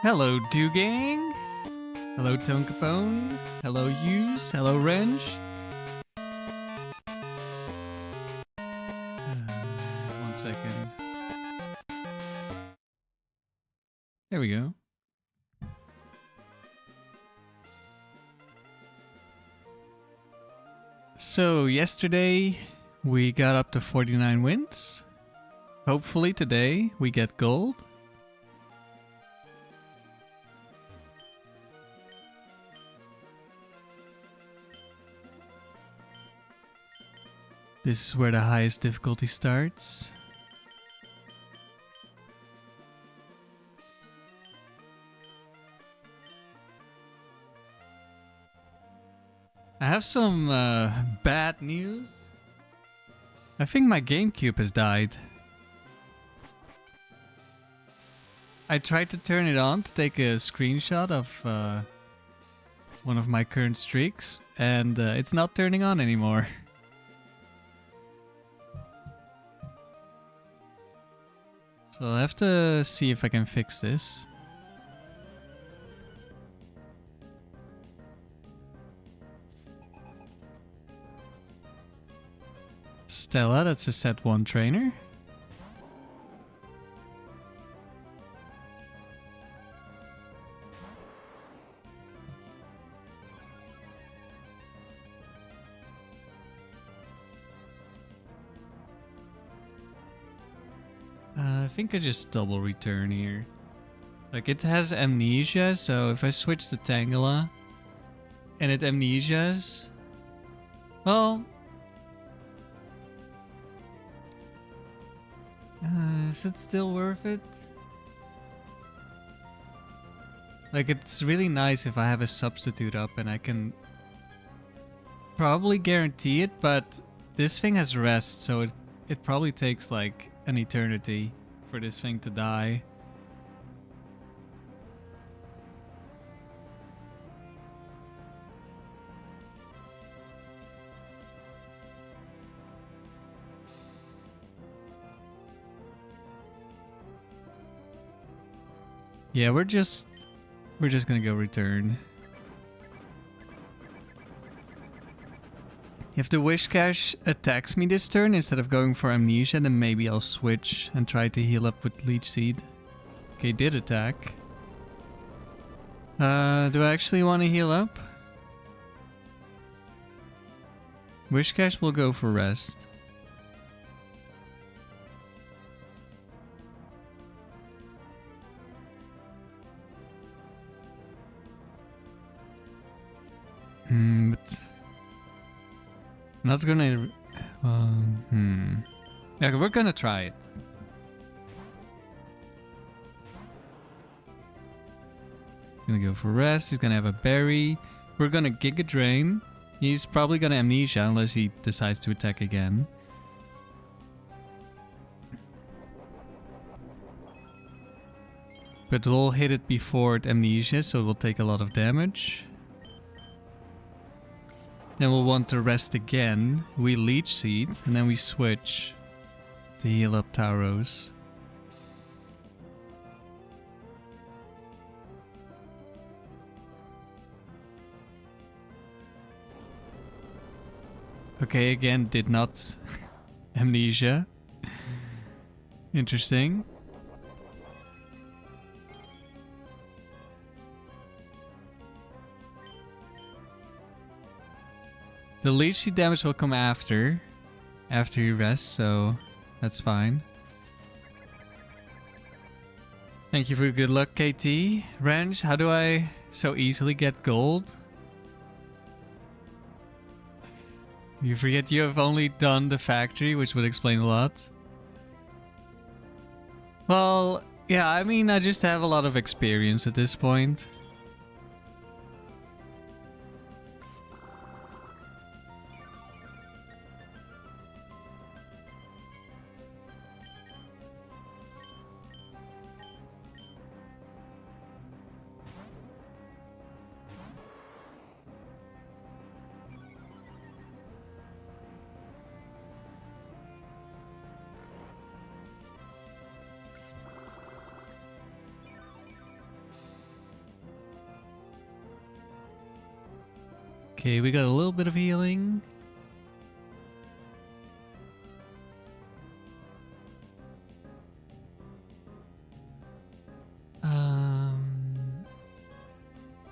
Hello, Do Gang. Hello, Tone Capone. Hello, Use. Hello, Wrench. One second. There we go. So, yesterday we got up to 49 wins. Hopefully today we get gold. This is where the highest difficulty starts. I have some bad news. I think my GameCube has died. I tried to turn it on to take a screenshot of one of my current streaks, and it's not turning on anymore. So I'll have to see if I can fix this. Stella, that's a set 1 trainer. I think I just double return here. Like, it has amnesia, so if I switch to Tangela and it amnesias, well, is it still worth it? Like, it's really nice if I have a substitute up and I can probably guarantee it, but this thing has rest, so it probably takes like an eternity for this thing to die. Yeah, we're just gonna go return. If the Wish Cache attacks me this turn instead of going for Amnesia, then maybe I'll switch and try to heal up with Leech Seed. Okay, did attack. Do I actually want to heal up? Wish Cache will go for rest. But not gonna. Yeah, we're gonna try it. Gonna go for rest. He's gonna have a berry. We're gonna Giga Drain. He's probably gonna amnesia unless he decides to attack again. But we'll hit it before it amnesia, so it will take a lot of damage. Then we'll want to rest again. We Leech Seed, and then we switch to heal up Tauros. Okay, again, did not amnesia. Interesting. The Leech Seed damage will come after he rests, so that's fine. Thank you for your good luck, KT. Wrench, how do I so easily get gold? You forget you have only done the factory, which would explain a lot. Well, yeah, I mean, I just have a lot of experience at this point. Okay, we got a little bit of healing.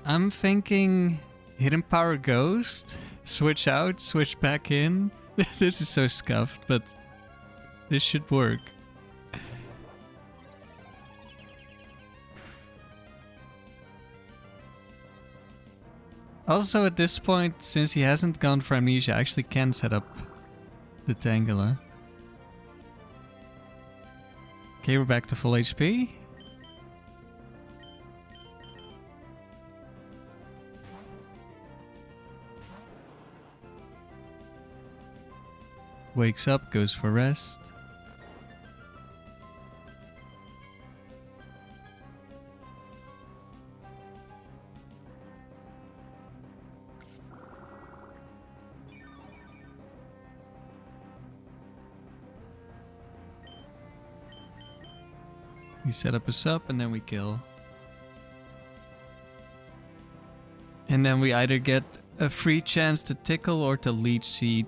I'm thinking Hidden Power Ghost, switch out, switch back in. This is so scuffed, but this should work. Also at this point, since he hasn't gone for Amnesia, I actually can set up the Tangela. Okay, we're back to full HP. Wakes up, goes for rest. We set up a sub and then we kill. And then we either get a free chance to Tickle or to Leech Seed.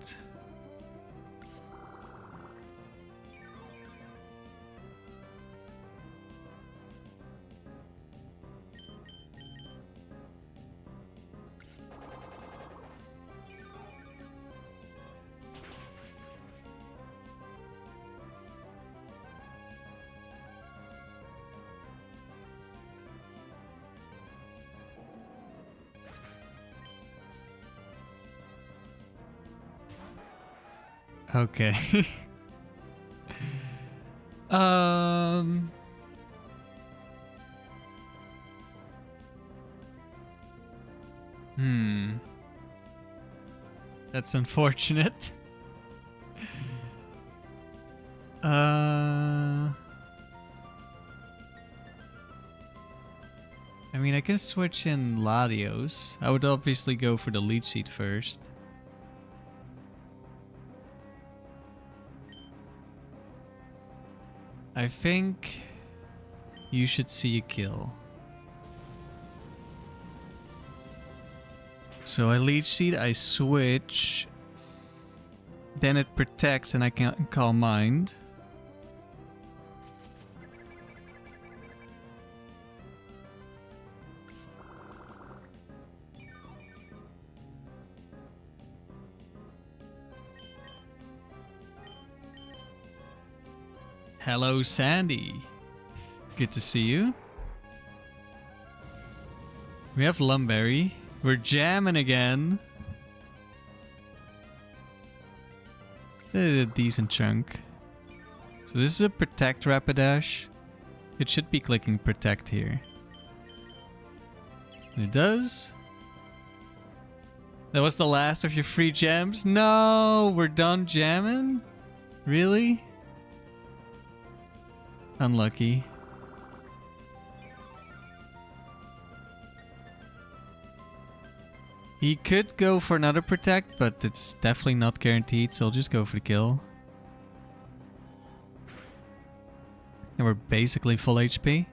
Okay. That's unfortunate. I mean, I can switch in Latios. I would obviously go for the Leech Seed first. I think you should see a kill. So I Leech Seed, I switch. Then it protects and I can call Mind. Hello, Sandy. Good to see you. We have Lum Berry. We're jamming again. A decent chunk. So this is a Protect Rapidash. It should be clicking Protect here. And it does. That was the last of your free gems? No, we're done jamming? Really? Unlucky. He could go for another protect, but it's definitely not guaranteed, so I'll just go for the kill. And we're basically full HP.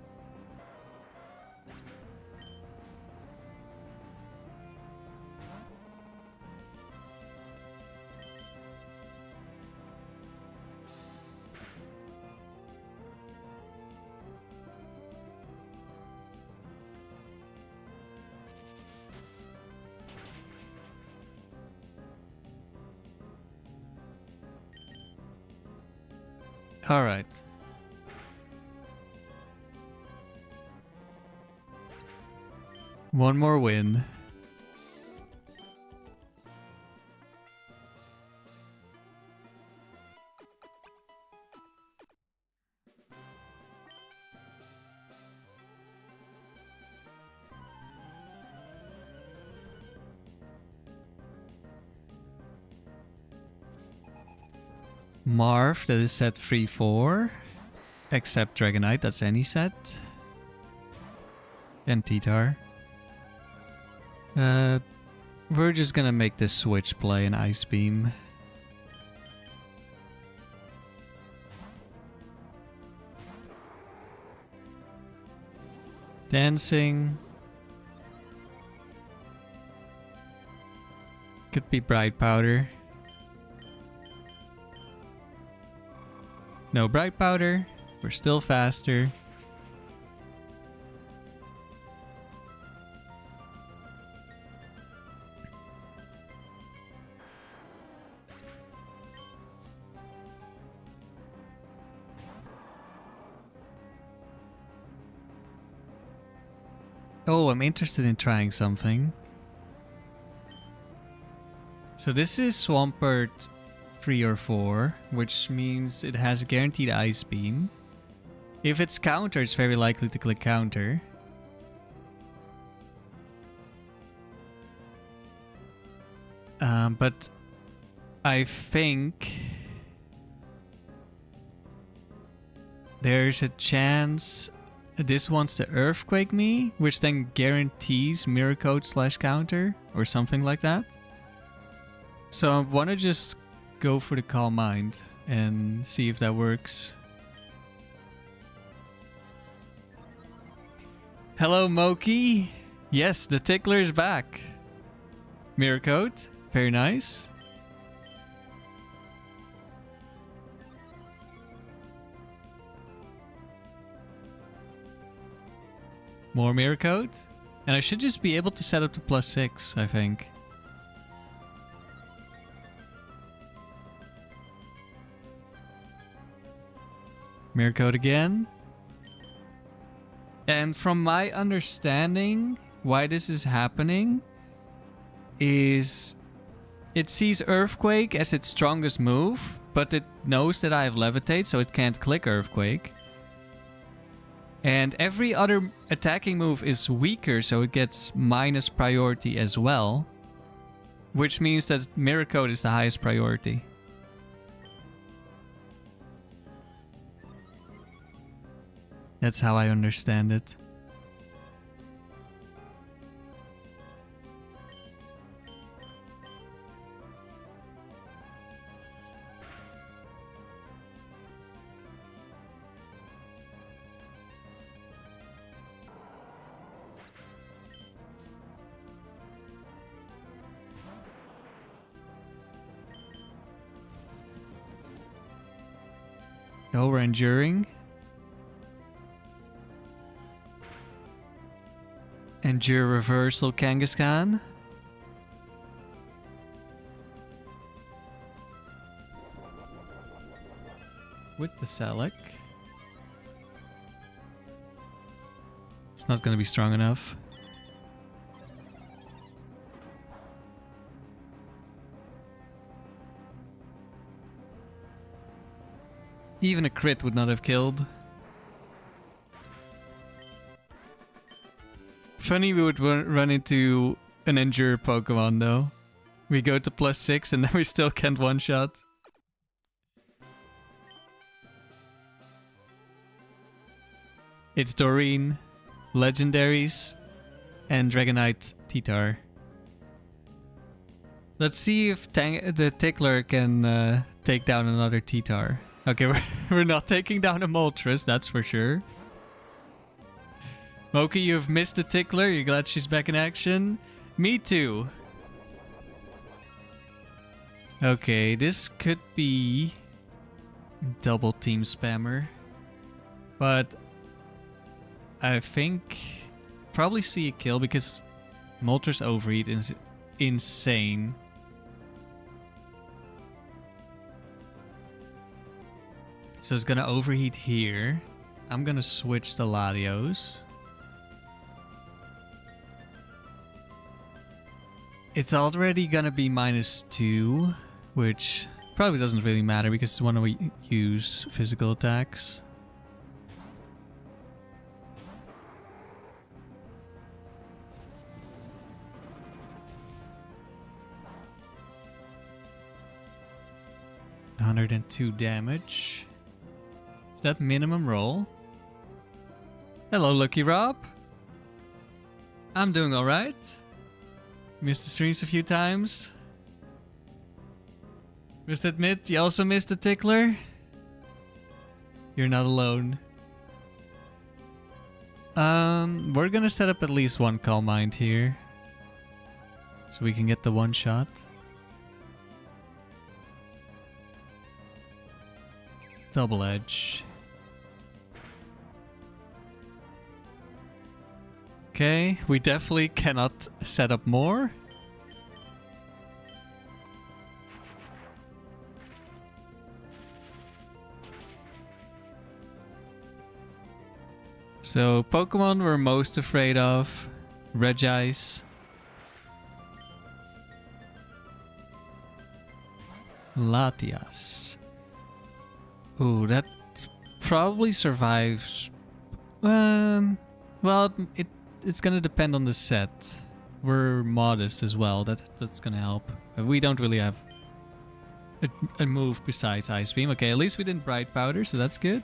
All right. One more win. Marv, that is set 3-4. Except Dragonite, that's any set. And T-Tar. We're just gonna make this switch play an Ice Beam. Dancing. Could be Bright Powder. No Bright Powder. We're still faster. Oh, I'm interested in trying something. So this is Swampert 3 or 4, which means it has a guaranteed Ice Beam. If it's counter, it's very likely to click counter. But I think there's a chance this wants to Earthquake me, which then guarantees Mirror Coat / counter or something like that. So I want to just go for the Calm Mind and see if that works. Hello, Moki. Yes, the Tickler is back. Mirror Coat. Very nice. More Mirror Coat. And I should just be able to set up to +6, I think. Mirror Coat again. And from my understanding, why this is happening is it sees Earthquake as its strongest move, but it knows that I have Levitate, so it can't click Earthquake. And every other attacking move is weaker, so it gets minus priority as well. Which means that Mirror Coat is the highest priority. That's how I understand it. Oh, we're enduring. Endure Reversal Kangaskhan. With the Selec. It's not going to be strong enough. Even a crit would not have killed. Funny we would run into an Endure Pokemon though. We go to +6 and then we still can't one-shot. It's Doreen, Legendaries, and Dragonite Titar. Let's see if the Tickler can take down another Titar. Okay, we're not taking down a Moltres, that's for sure. Moki, you've missed the Tickler. You're glad she's back in action? Me too. Okay, this could be double team spammer. But I think probably see a kill because Moltres Overheat is insane. So it's gonna overheat here. I'm gonna switch to Latios. It's already gonna be -2, which probably doesn't really matter because when we use physical attacks. $102 damage. Is that minimum roll? Hello, Lucky Rob. I'm doing alright. Missed the streams a few times. Must admit, you also missed the Tickler. You're not alone. We're gonna set up at least one Calm Mind here. So we can get the one shot. Double edge. Okay, we definitely cannot set up more. So, Pokemon we're most afraid of. Regice. Latias. Ooh, that probably survives. Well, it's gonna depend on the set. We're modest as well. That's gonna help. We don't really have a move besides Ice Beam. Okay, at least we didn't Bright Powder, so that's good.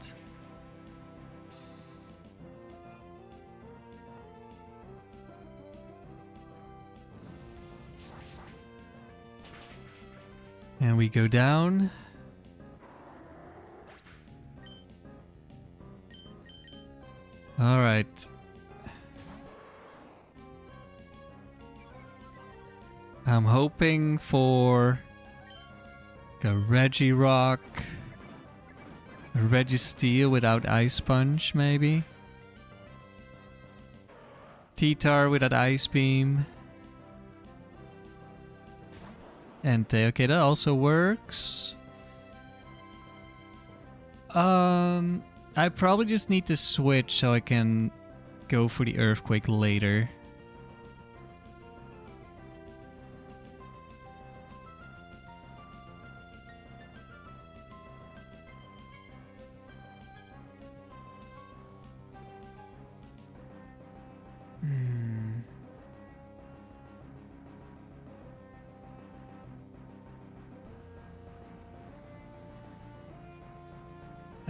And we go down. All right. I'm hoping for a Regirock, a Registeel without Ice Punch, maybe. T-Tar without Ice Beam. Entei, okay, that also works. I probably just need to switch so I can go for the Earthquake later.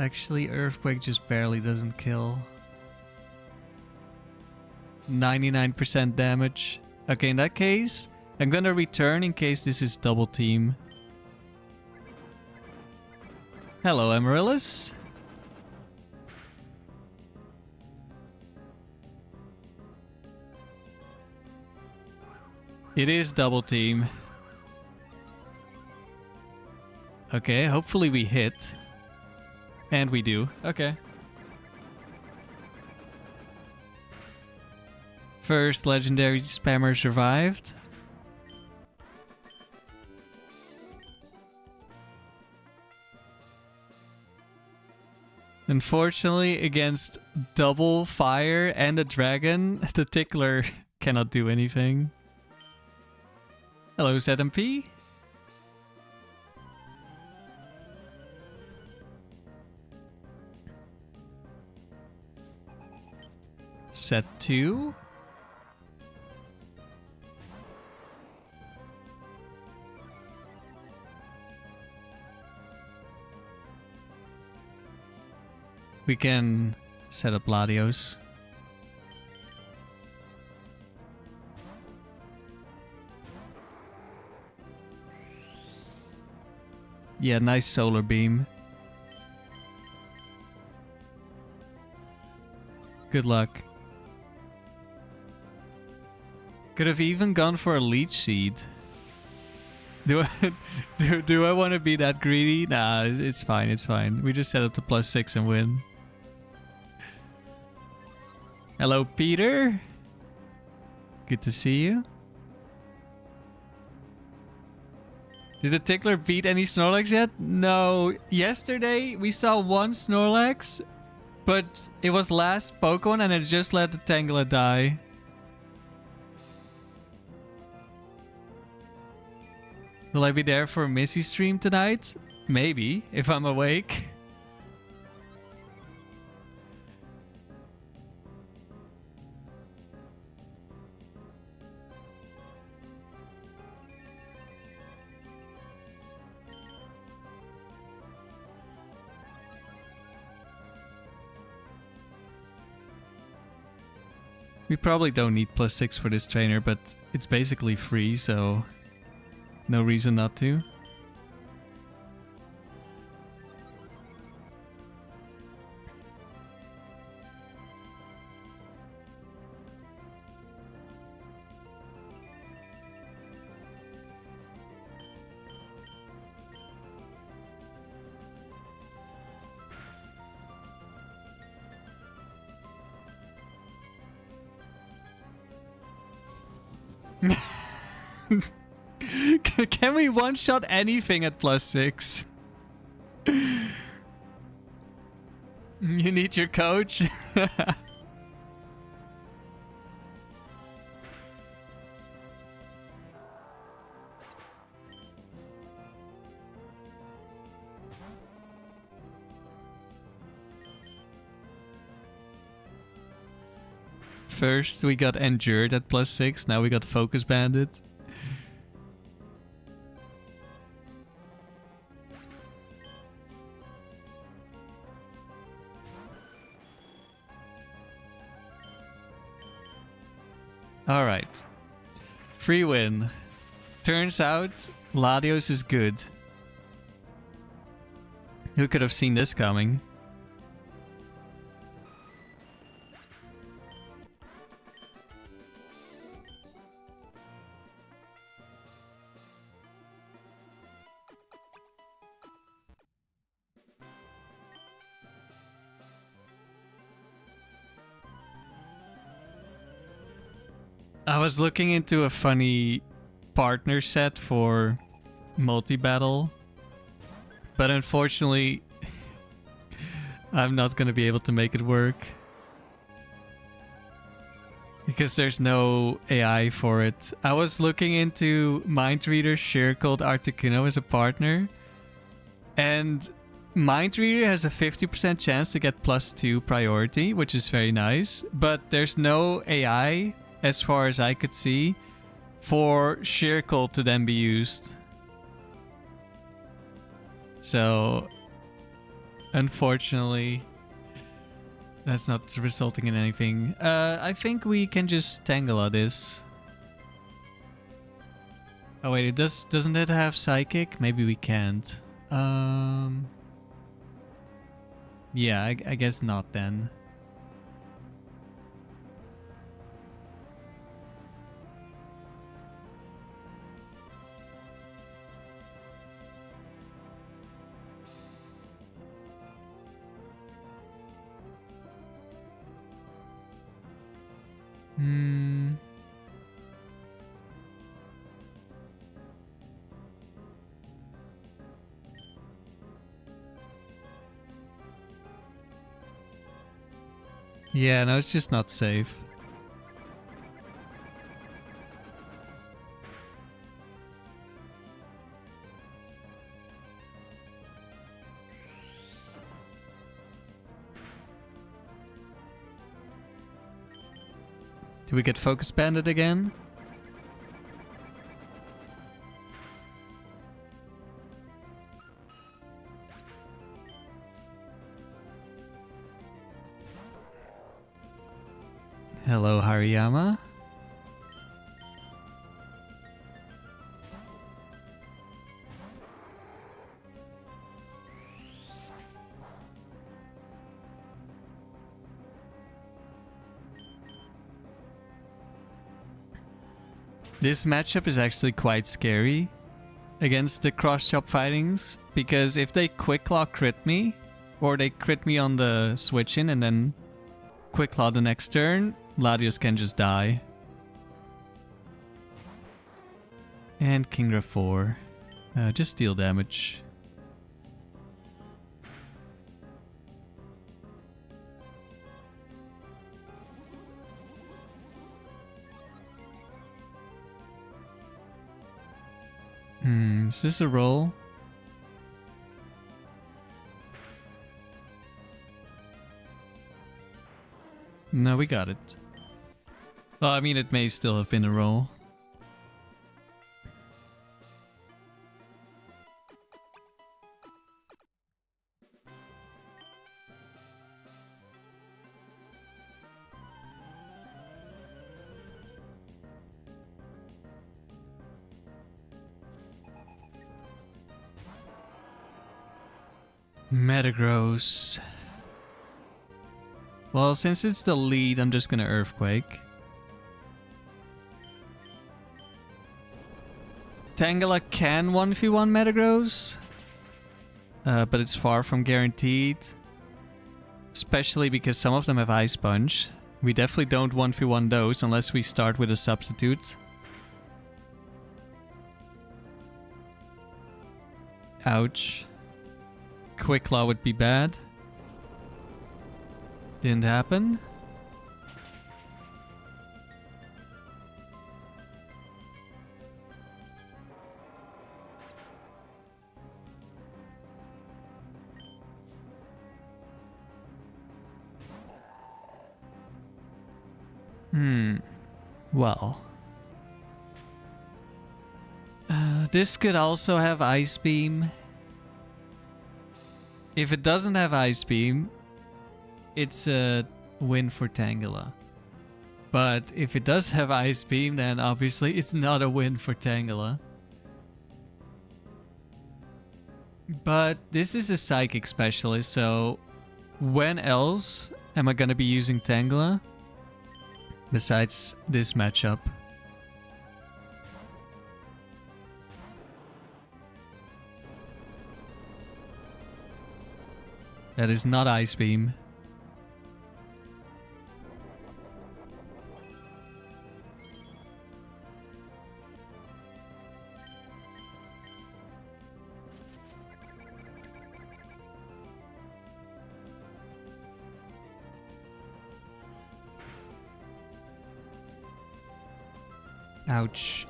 Actually, Earthquake just barely doesn't kill. 99% damage. Okay, in that case, I'm gonna return in case this is double team. Hello, Amaryllis. It is double team. Okay, hopefully we hit. And we do. Okay. First legendary spammer survived. Unfortunately, against double fire and a dragon, the Tickler cannot do anything. Hello, ZMP. Set 2. We can set up Latios. Yeah, nice solar beam. Good luck. Could have even gone for a Leech Seed. Do I want to be that greedy? Nah, it's fine, it's fine. We just set up to +6 and win. Hello, Peter. Good to see you. Did the Tickler beat any Snorlax yet? No. Yesterday, we saw one Snorlax, but it was last Pokemon and it just let the Tangela die. Will I be there for a Missy stream tonight? Maybe, if I'm awake. We probably don't need +6 for this trainer, but it's basically free, so no reason not to. Can we one-shot anything at +6? You need your coach? First we got Endured at +6, now we got Focus Bandit. Alright. Free win. Turns out, Latios is good. Who could have seen this coming? I was looking into a funny partner set for multi-battle, but unfortunately, I'm not going to be able to make it work. Because there's no AI for it. I was looking into Mindreader, Shircult, Articuno as a partner, and Mindreader has a 50% chance to get +2 priority, which is very nice, but there's no AI, as far as I could see, for Shircult to then be used. So, unfortunately, that's not resulting in anything. I think we can just Tangela this. Oh wait, doesn't it have Psychic? Maybe we can't. Yeah, I guess not then. Yeah, no, it's just not safe. Do we get Focus Bandit again? Hello, Hariyama. This matchup is actually quite scary against the cross-chop fightings, because if they Quick Claw crit me, or they crit me on the switch in and then Quick Claw the next turn, Latios can just die. And Kingdra 4. Just deal damage. Is this a roll? No, we got it. Well, I mean, it may still have been a roll. Metagross. Well, since it's the lead, I'm just gonna Earthquake. Tangela can 1v1 Metagross, but it's far from guaranteed. Especially because some of them have Ice Punch. We definitely don't 1v1 those unless we start with a substitute. Ouch. Quick Claw would be bad. Didn't happen. Well. This could also have Ice Beam. If it doesn't have Ice Beam, it's a win for Tangela. But if it does have Ice Beam, then obviously it's not a win for Tangela. But this is a Psychic Specialist, so when else am I gonna be using Tangela? Besides this matchup. That is not Ice Beam. Ouch.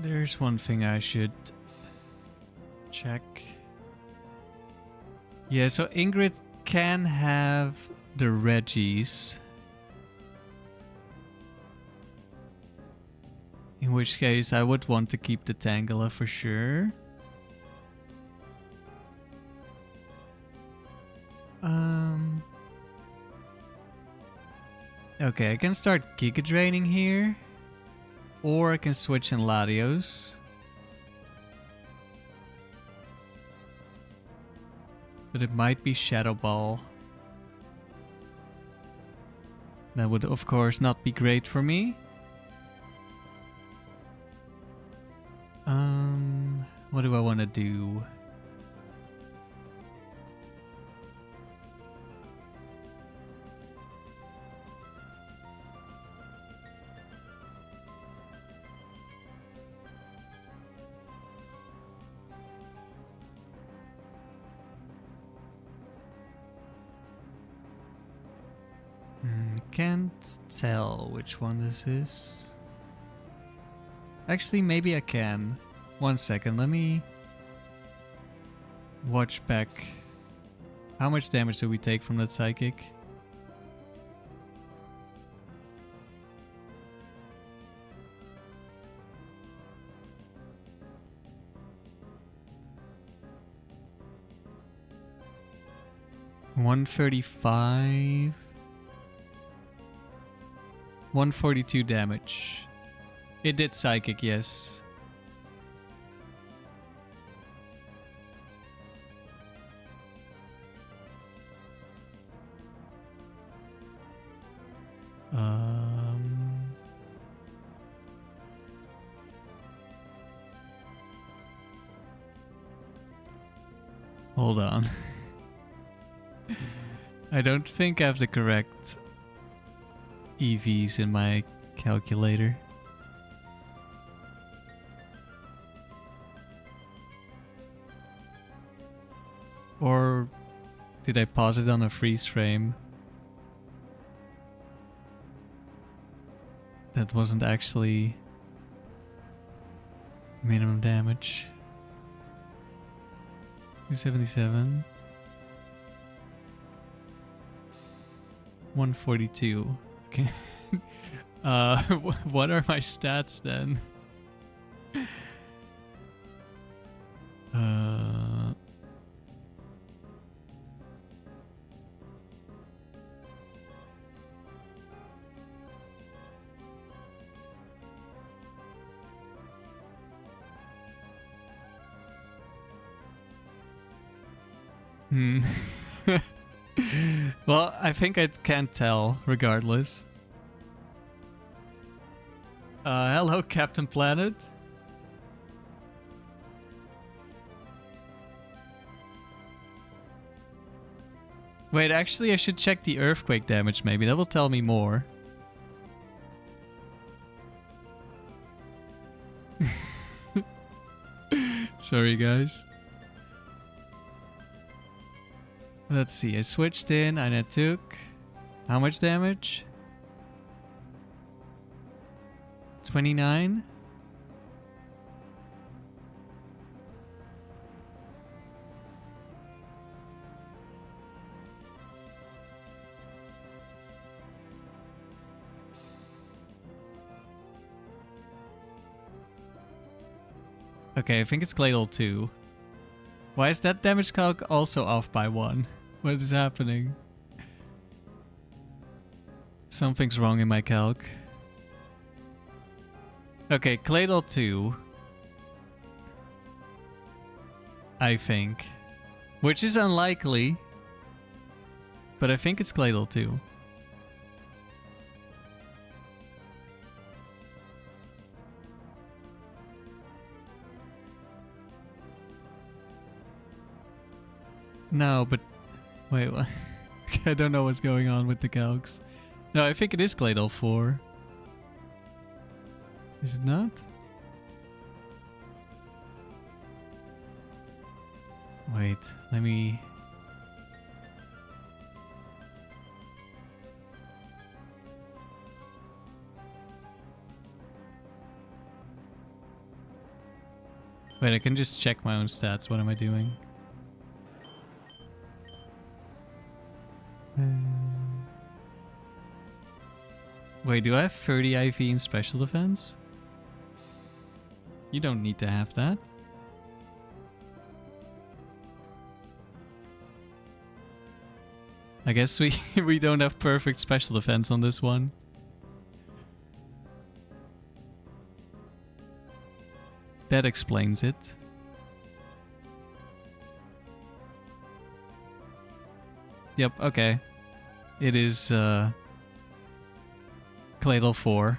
There's one thing I should check. Yeah, so Ingrid can have the Reggies. In which case I would want to keep the Tangela for sure. Okay, I can start Giga Draining here. Or I can switch in Latios. But it might be Shadow Ball. That would of course not be great for me. What do I want to do? Can't tell which one this is. Actually, maybe I can. 1 second, let me watch back. How much damage do we take from that Psychic? $135. 142 damage. It did Psychic, yes. Hold on. I don't think I have the correct EVs in my calculator. Or did I pause it on a freeze frame? That wasn't actually minimum damage. 277. 142. Okay. What are my stats then? Well, I think I can't tell regardless. Hello, Captain Planet. Wait, actually I should check the earthquake damage maybe. That will tell me more. Sorry, guys. Let's see. I switched in and I took... How much damage? 29? Okay, I think it's Cladle 2. Why is that damage calc also off by 1? What is happening? Something's wrong in my calc. Okay, Cladle 2. I think. Which is unlikely. But I think it's Cladle 2. No, but... Wait, what? I don't know what's going on with the calcs. No, I think it is Cladle 4. Is it not? Wait, let me... Wait, I can just check my own stats. What am I doing? Wait, do I have 30 IV in special defense? You don't need to have that. I guess we don't have perfect special defense on this one. That explains it. Yep, okay. It is Cladle 4.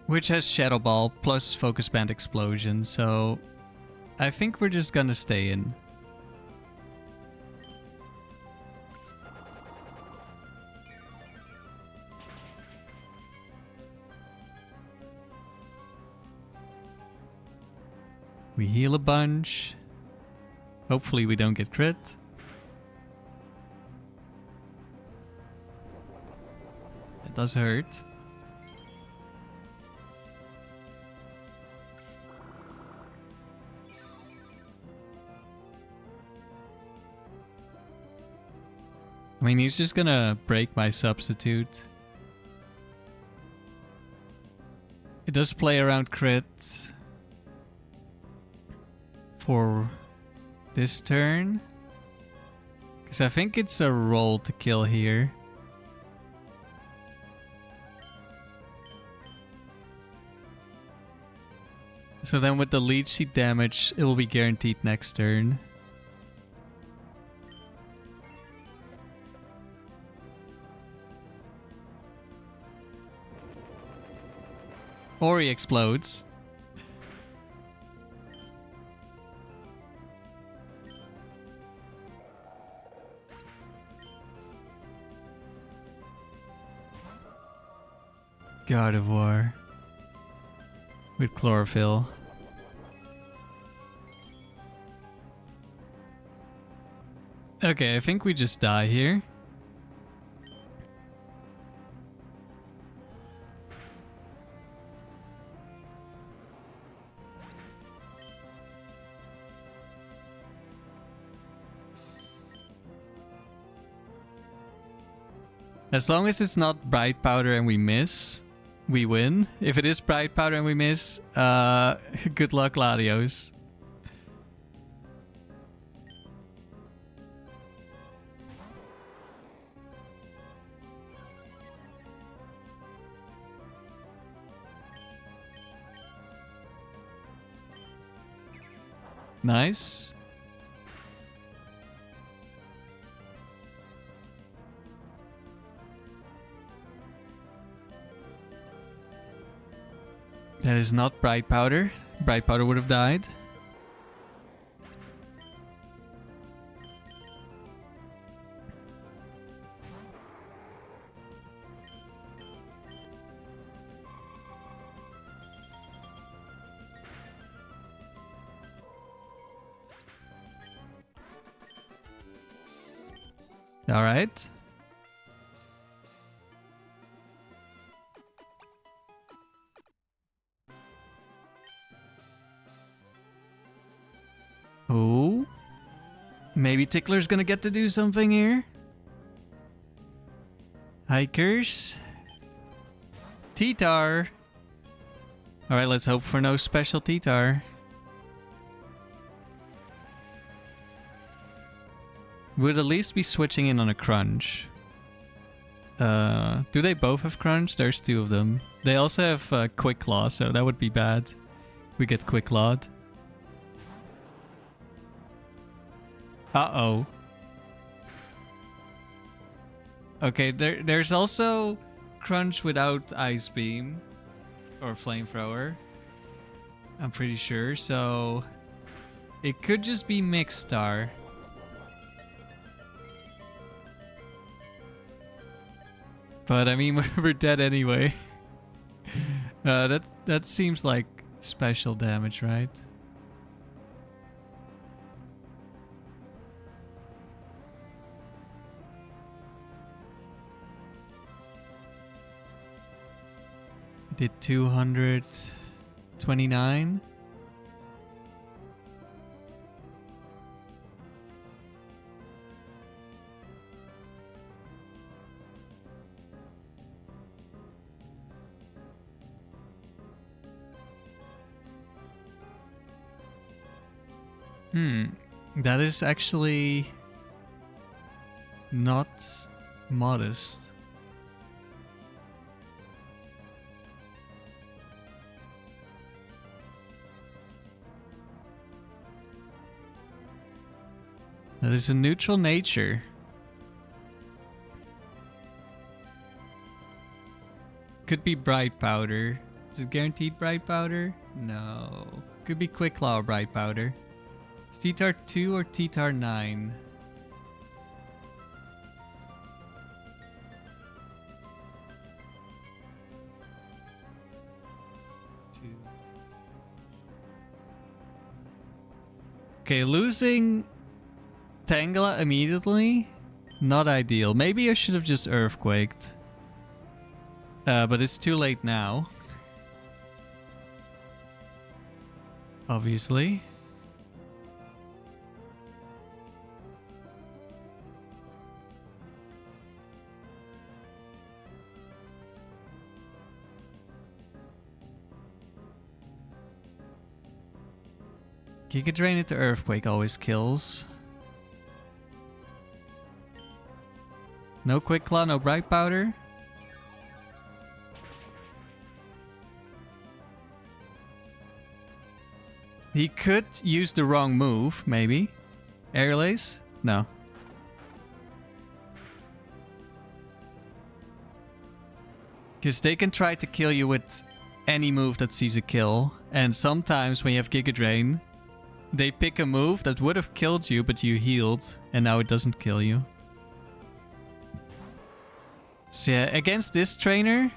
Which has Shadow Ball plus Focus Band Explosion, so I think we're just gonna stay in. We heal a bunch. Hopefully we don't get crit. It does hurt. I mean, he's just gonna break my substitute. It does play around crit for this turn. Because I think it's a roll to kill here. So then with the Leech Seed damage, it will be guaranteed next turn. Or he explodes. God of War. With Chlorophyll. Okay, I think we just die here. As long as it's not Bright Powder and we miss, we win. If it is Bright Powder and we miss, good luck, Latios. Nice. That is not Bright Powder. Bright Powder would have died. All right. Oh. Maybe Tickler's gonna get to do something here. Hikers. T-Tar. Alright, let's hope for no special T-Tar. Would at least be switching in on a Crunch. Do they both have Crunch? There's two of them. They also have Quick Claw, so that would be bad. We get Quick Clawed. Uh-oh. Okay, there's also Crunch without Ice Beam. Or Flamethrower. I'm pretty sure, so... It could just be Mixed Star. But I mean, we're dead anyway. That seems like special damage, right? Did 229. That is actually not modest. That is a neutral nature. Could be Bright Powder. Is it guaranteed Bright Powder? No. Could be Quick Claw or Bright Powder. Is T-Tar 2 or T-Tar 9? Okay, losing Tangela immediately? Not ideal. Maybe I should have just Earthquaked. But it's too late now. Obviously. Giga Drain into Earthquake always kills. No Quick Claw, no Bright Powder. He could use the wrong move, maybe. Air Lace? No. Because they can try to kill you with any move that sees a kill. And sometimes when you have Giga Drain, they pick a move that would have killed you, but you healed, and now it doesn't kill you. So yeah, against this trainer,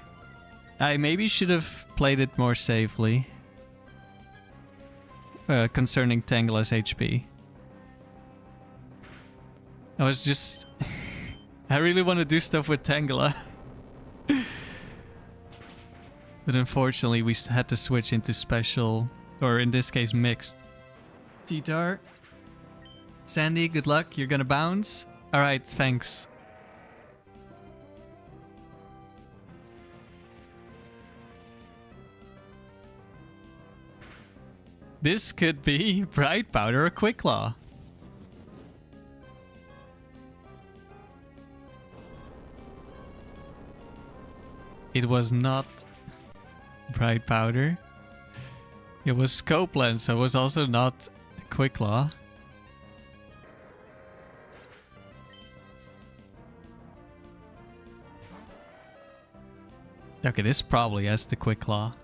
I maybe should have played it more safely. Concerning Tangela's HP. I was just... I really want to do stuff with Tangela. But unfortunately we had to switch into special, or in this case mixed. T-Tar. Sandy, good luck. You're gonna bounce. Alright, thanks. This could be Bright Powder or Quick Claw. It was not Bright Powder. It was Scope Lens, so it was also not Quick Claw. Okay, this probably has the Quick Claw.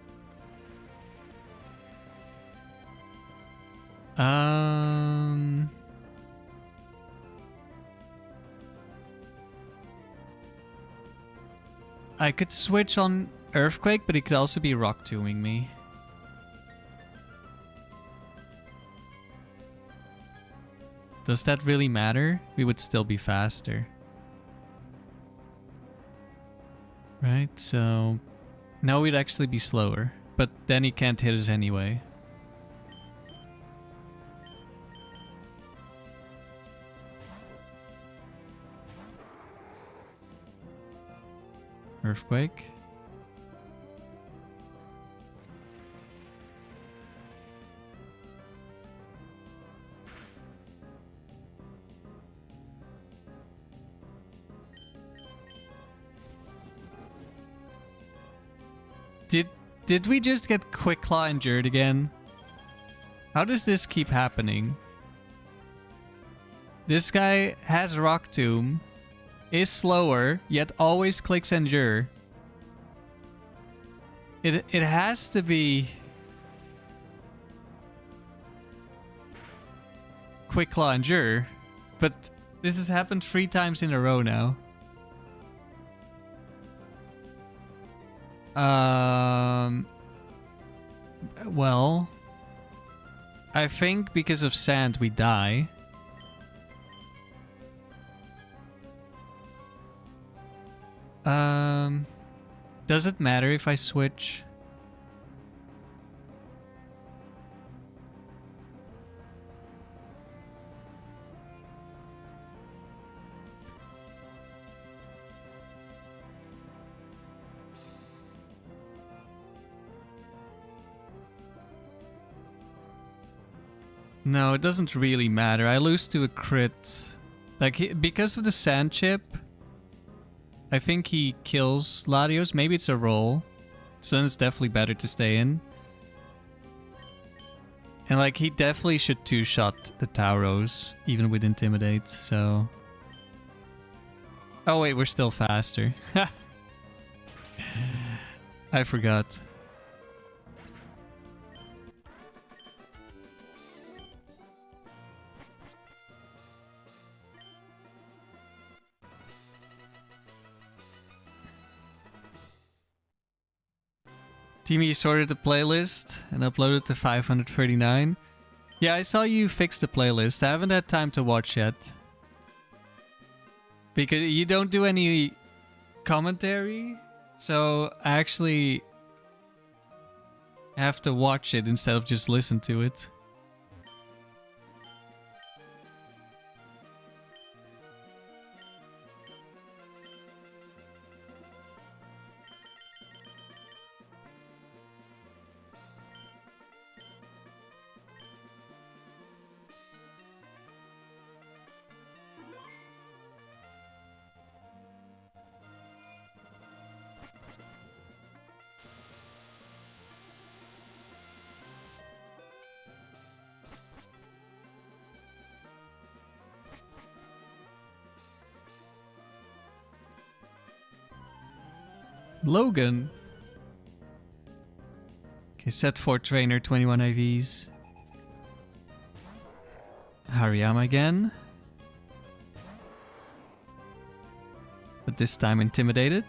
I could switch on Earthquake, but it could also be Rock Tombing me. Does that really matter? We would still be faster. Right, so... No, we'd actually be slower. But then he can't hit us anyway. Earthquake. Did we just get Quick Claw injured again? How does this keep happening? This guy has Rock Tomb, is slower, yet always clicks Endure. It has to be Quick Claw Endure, but this has happened 3 times in a row now. Well, I think because of sand we die. Does it matter if I switch? No, it doesn't really matter. I lose to a crit. Like, because of the sand chip, I think he kills Latios. Maybe it's a roll. So then it's definitely better to stay in. And, like, he definitely should 2-shot the Tauros, even with Intimidate, so... Oh, wait, we're still faster. I forgot. Timmy sorted the playlist and uploaded to 539. Yeah, I saw you fix the playlist. I haven't had time to watch yet. Because you don't do any commentary, so I actually have to watch it instead of just listen to it. Logan. Okay, set 4 trainer, 21 IVs. Hariyama again. But this time intimidated.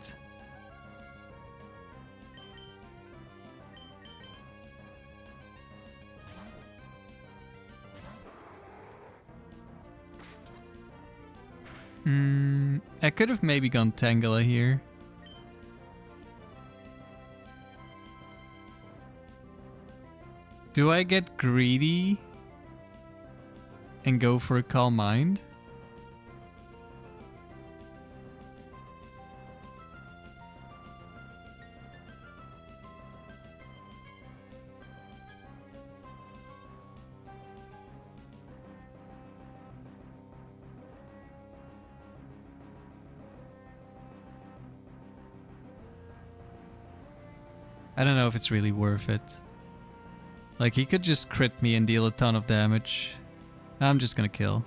I could have maybe gone Tangela here. Do I get greedy and go for a Calm Mind? I don't know if it's really worth it. Like, he could just crit me and deal a ton of damage. I'm just gonna kill.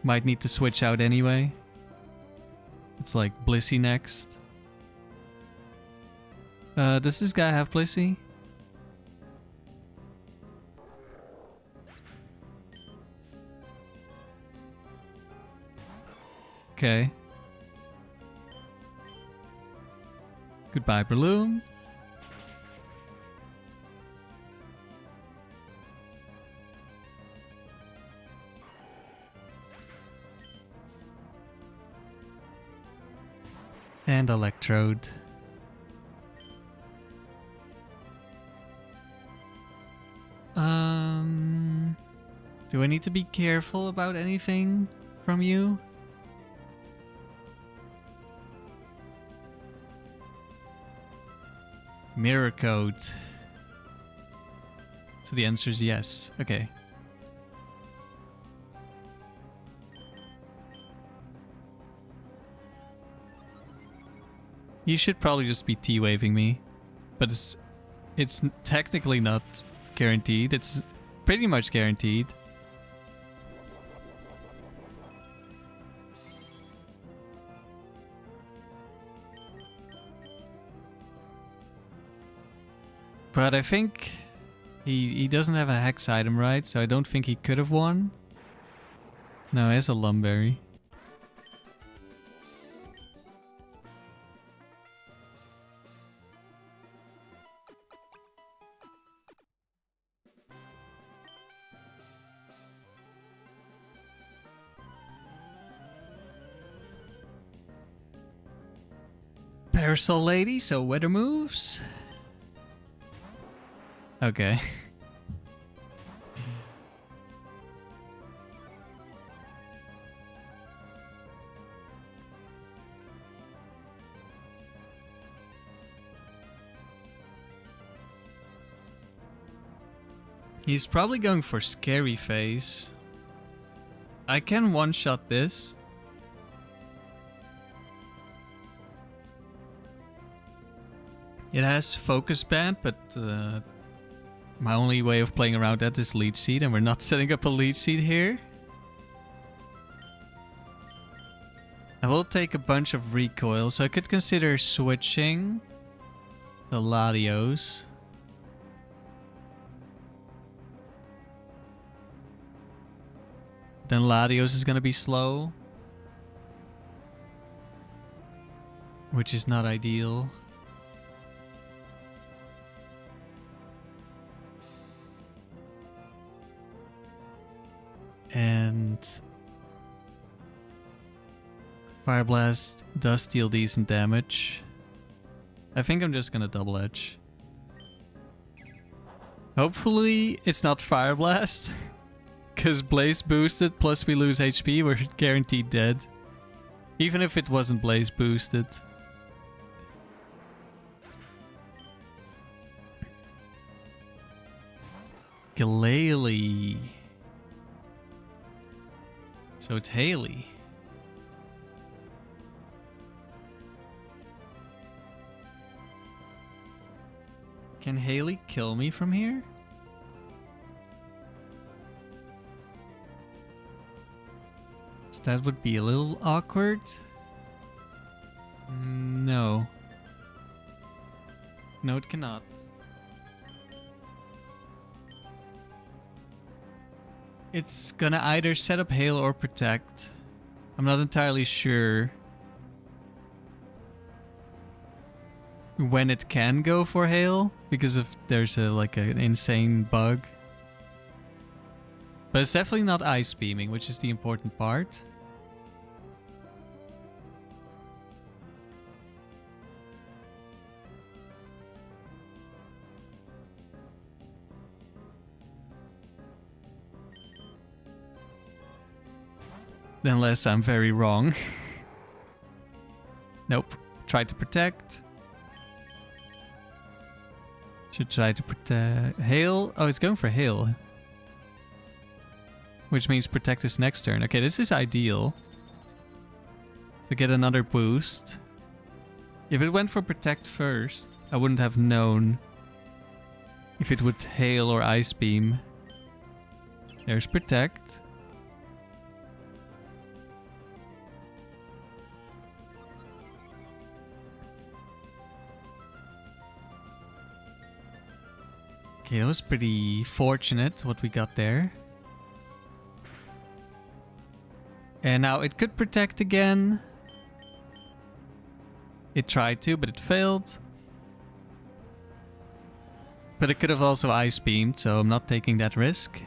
Might need to switch out anyway. It's like Blissey next. Does this guy have Blissey? Okay. Goodbye, Breloom. And Electrode. Do I need to be careful about anything from you? Mirror Code. So the answer is yes. Okay. You should probably just be T-waving me. But it's technically not guaranteed. It's pretty much guaranteed. But I think he doesn't have a hex item, right? So I don't think he could have won. No, he has a Lum Berry. Parasol Lady, so weather moves. Okay. He's probably going for Scary Face. I can one-shot this. It has Focus Band, but my only way of playing around that is Leech Seed, and we're not setting up a Leech Seed here. I will take a bunch of recoil, so I could consider switching the Latios. Then Latios is gonna be slow, which is not ideal. And Fire Blast does deal decent damage. I think I'm just gonna double edge. Hopefully it's not Fire Blast. Because Blaze boosted plus we lose HP, we're guaranteed dead. Even if it wasn't Blaze boosted. Glalie. So it's Haley. Can Haley kill me from here? So that would be a little awkward. No. No, it cannot. It's gonna either set up Hail or Protect. I'm not entirely sure when it can go for Hail, because if there's like an insane bug. But it's definitely not Ice Beaming, which is the important part. Unless I'm very wrong. Nope. Try to protect. Should try to protect. Hail. Oh, it's going for Hail. Which means protect his next turn. Okay, this is ideal. To get another boost. If it went for protect first, I wouldn't have known If it would hail or ice beam. There's protect. Okay, that was pretty fortunate what we got there. And now it could protect again. It tried to, but it failed. But it could have also ice beamed, so I'm not taking that risk.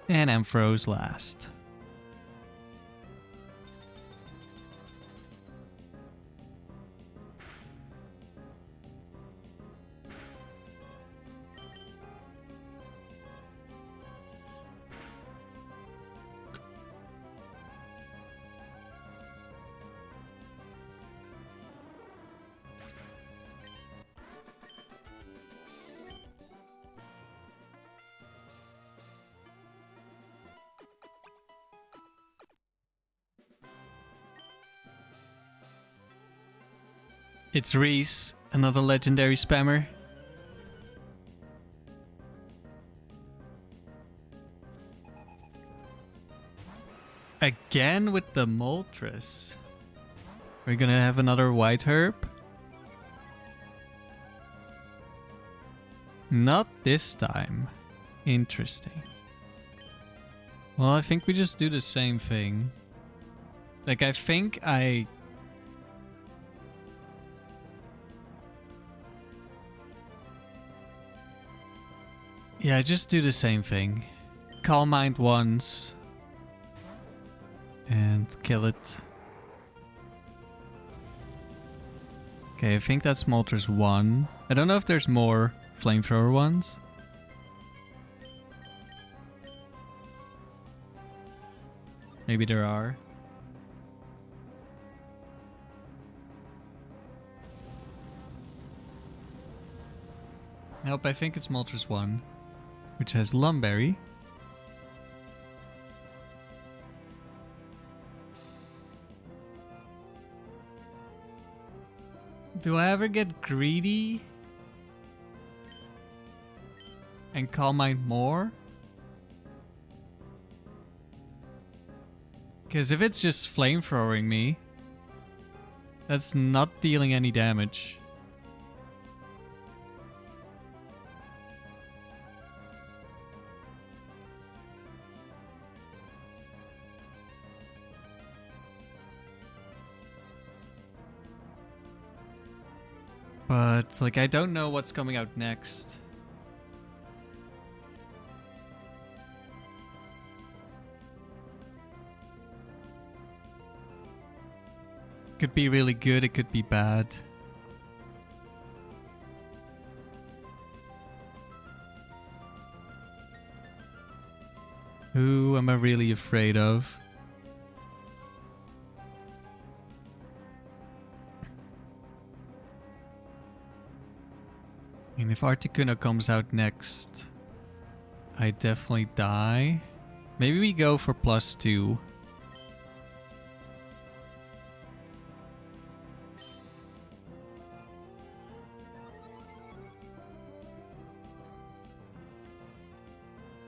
And Ampharos last. It's Reese, another legendary spammer. Again with the Moltres. We're gonna have another white herb. Not this time. Interesting. Well, I think we just do the same thing. Like, I think I... Yeah, just do the same thing. Calm Mind once. And kill it. Okay, I think that's Moltres 1. I don't know if there's more flamethrower ones. Maybe there are. Nope, I think it's Moltres 1. Which has Lum Berry. Do I ever get greedy? And Calm Mind more? Because if it's just flamethrowing me, that's not dealing any damage. But, like, I don't know what's coming out next. Could be really good, it could be bad. Who am I really afraid of? And if Articuno comes out next, I definitely die. Maybe we go for +2.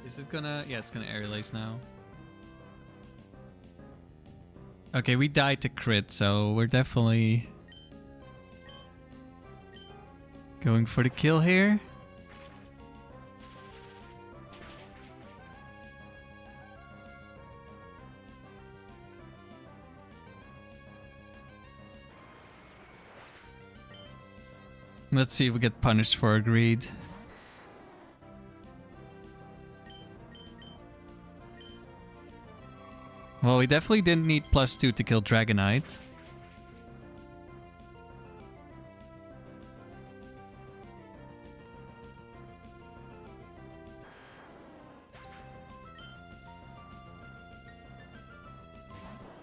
Is it gonna... Yeah, it's gonna Air Lace now. Okay, we died to crit, so we're definitely... going for the kill here. Let's see if we get punished for our greed. Well, we definitely didn't need +2 to kill Dragonite.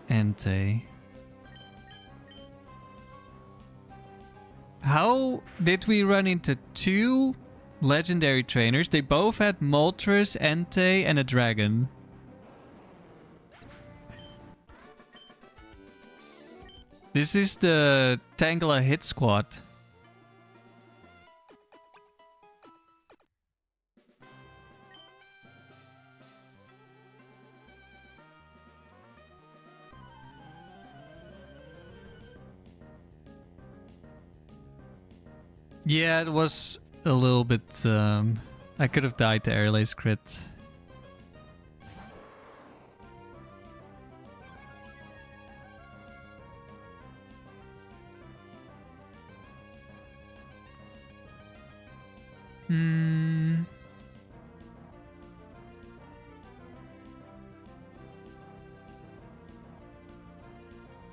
Entei. How did we run into 2 legendary trainers? They both had Moltres, Entei, and a dragon. This is the Tangela hit squad. Yeah, it was a little bit... I could have died to Airlace crit.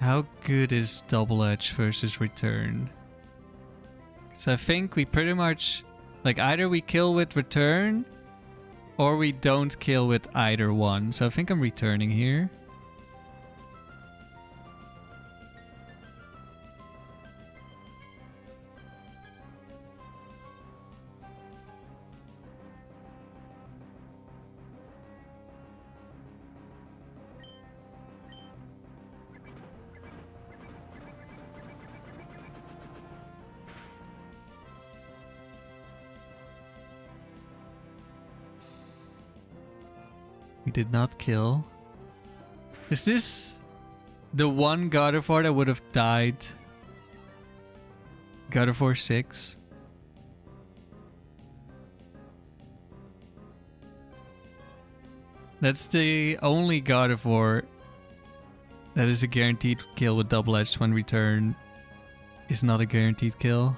How good is Double Edge versus Return? So I think we pretty much... Like, either we kill with Return, or we don't kill with either one. So I think I'm returning here. We did not kill. Is this the one God of War that would have died? God of War 6? That's the only God of War that is a guaranteed kill with double edged when return is not a guaranteed kill.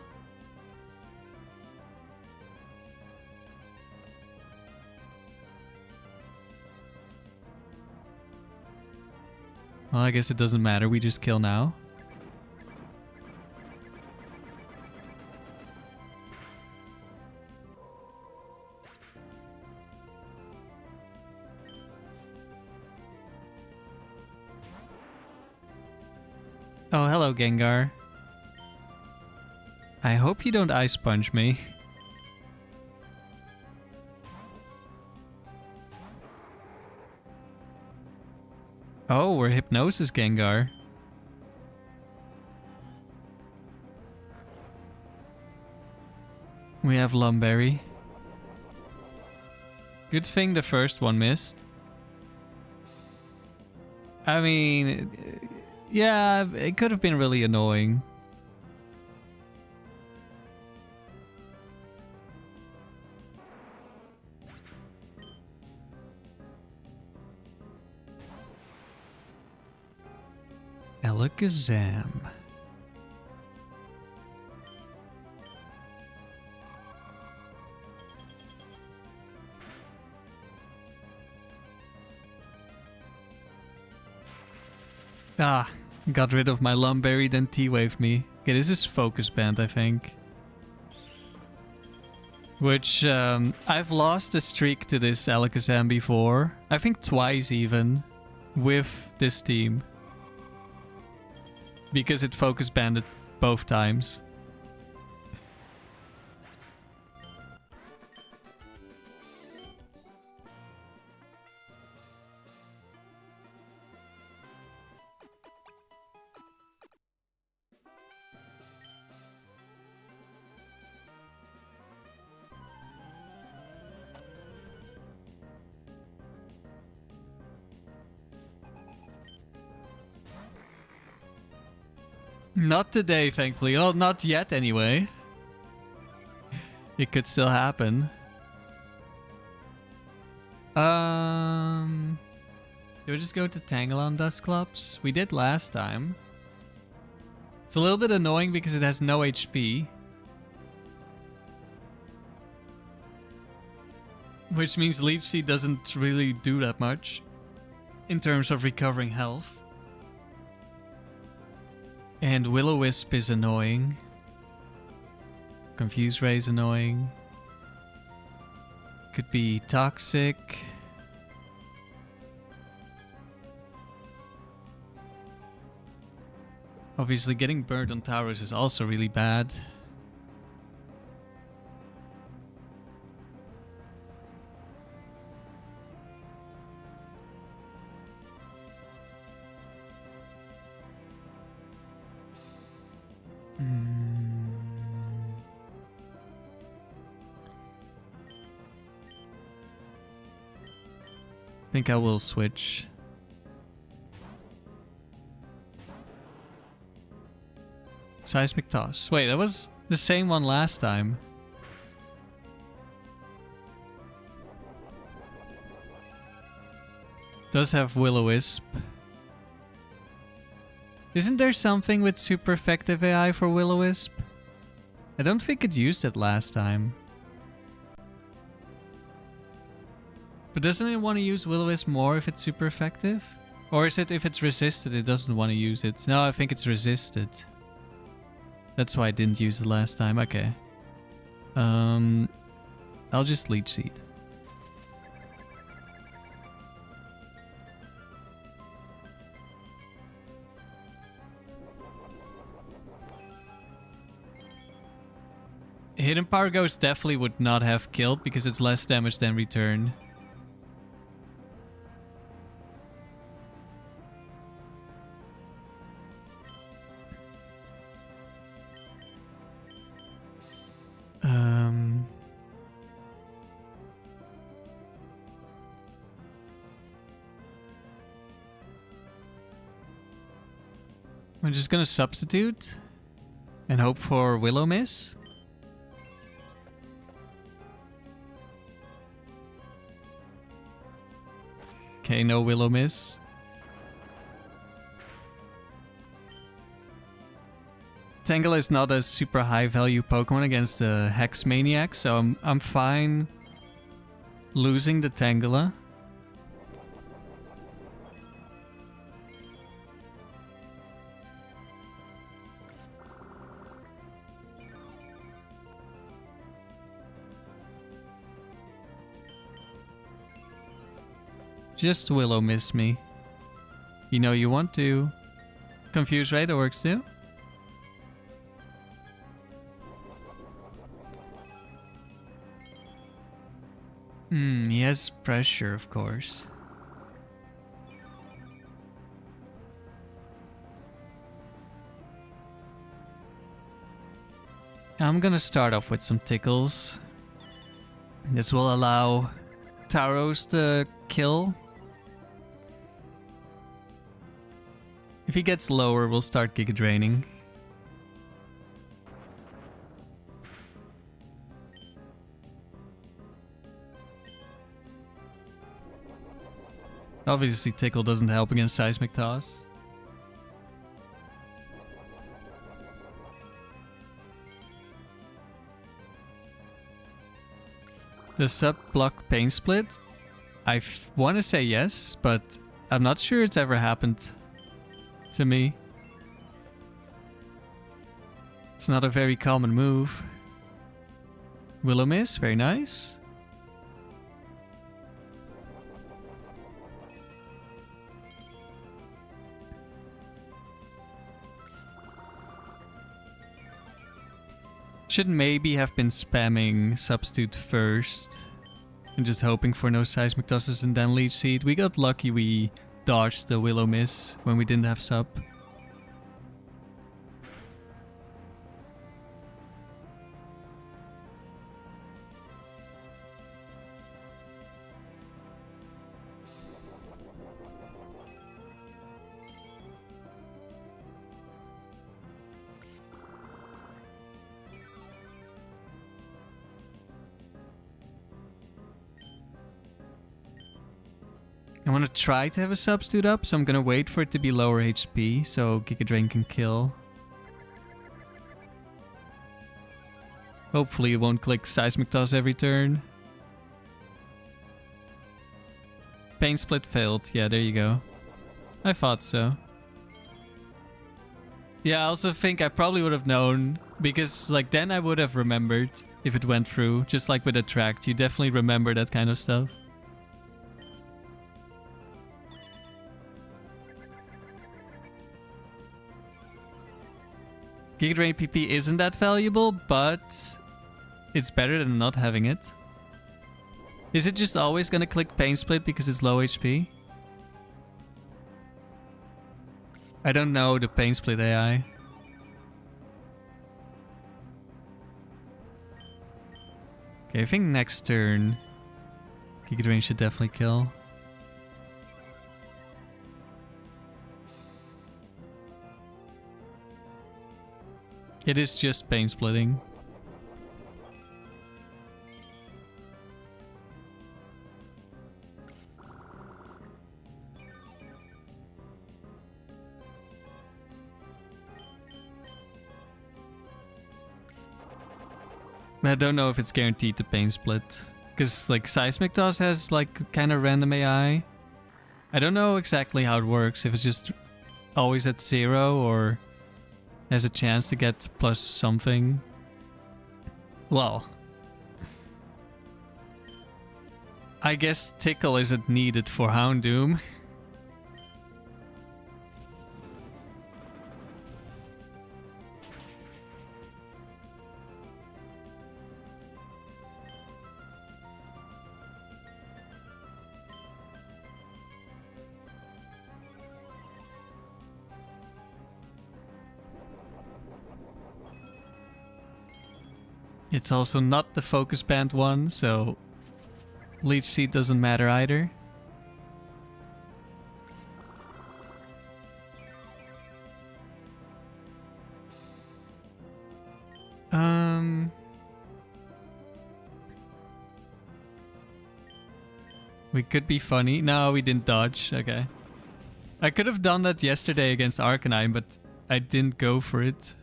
Well, I guess it doesn't matter. We just kill now. Oh, hello, Gengar. I hope you don't Ice Punch me. Oh, we're Hypnosis Gengar. We have Lum Berry. Good thing the first one missed. I mean, yeah, it could have been really annoying. Alakazam. Ah, got rid of my Lum Berry, then T-Waved me. Okay, this is Focus Band, I think. Which, I've lost a streak to this Alakazam before. I think twice even, with this team. Because it Focus Banded both times. Not today, thankfully. Oh, not yet, anyway. It could still happen. Do we just go to Tangela on Dusclops? We did last time. It's a little bit annoying because it has no HP. Which means Leech Seed doesn't really do that much in terms of recovering health. And Will-O-Wisp is annoying. Confuse Ray is annoying. Could be Toxic. Obviously, getting burned on Tauros is also really bad. think I will switch. Seismic Toss. Wait, that was the same one last time. Does have Will-O-Wisp. Isn't there something with super effective AI for Will-O-Wisp? I don't think it used it last time. But doesn't it want to use Will-O-Wisp more if it's super effective? Or is it if it's resisted it doesn't want to use it? No, I think it's resisted. That's why I didn't use it last time. Okay. I'll just Leech Seed. Hidden Power Ghost definitely would not have killed because it's less damage than return. I'm just gonna substitute and hope for Will-O-Miss. Okay, no Will-O-Miss. Tangela is not a super high value Pokemon against the Hex Maniac, so I'm fine losing the Tangela. Just Will-O-Miss me. You know you want to. Confuse Ray, that works too. He has pressure, of course. I'm gonna start off with some Tickles. This will allow Tauros to kill. If he gets lower, we'll start Giga Draining. Obviously, Tickle doesn't help against Seismic Toss. The sub-block Pain Split? I want to say yes, but I'm not sure it's ever happened to me. It's not a very common move. Will-O-Miss, very nice. Should maybe have been spamming Substitute first and just hoping for no Seismic Tosses and then Leech Seed. We got lucky we dodged the Will-O-Miss when we didn't have Sub. I want to try to have a substitute up, so I'm going to wait for it to be lower HP, so Giga Drain can kill. Hopefully it won't click Seismic Toss every turn. Pain Split failed. Yeah, there you go. I thought so. Yeah, I also think I probably would have known, because like then I would have remembered if it went through, just like with Attract. You definitely remember that kind of stuff. Giga Drain PP isn't that valuable, but it's better than not having it. Is it just always gonna click Pain Split because it's low HP? I don't know the Pain Split AI. Okay, I think next turn Giga Drain should definitely kill. It is just pain splitting. I don't know if it's guaranteed to pain split. Because like Seismic Toss has like kind of random AI. I don't know exactly how it works. If it's just always at 0 or has a chance to get plus something. Well, I guess Tickle isn't needed for Houndoom. It's also not the focus band one, so Leech Seed doesn't matter either. We could be funny. No, we didn't dodge. Okay. I could have done that yesterday against Arcanine, but I didn't go for it.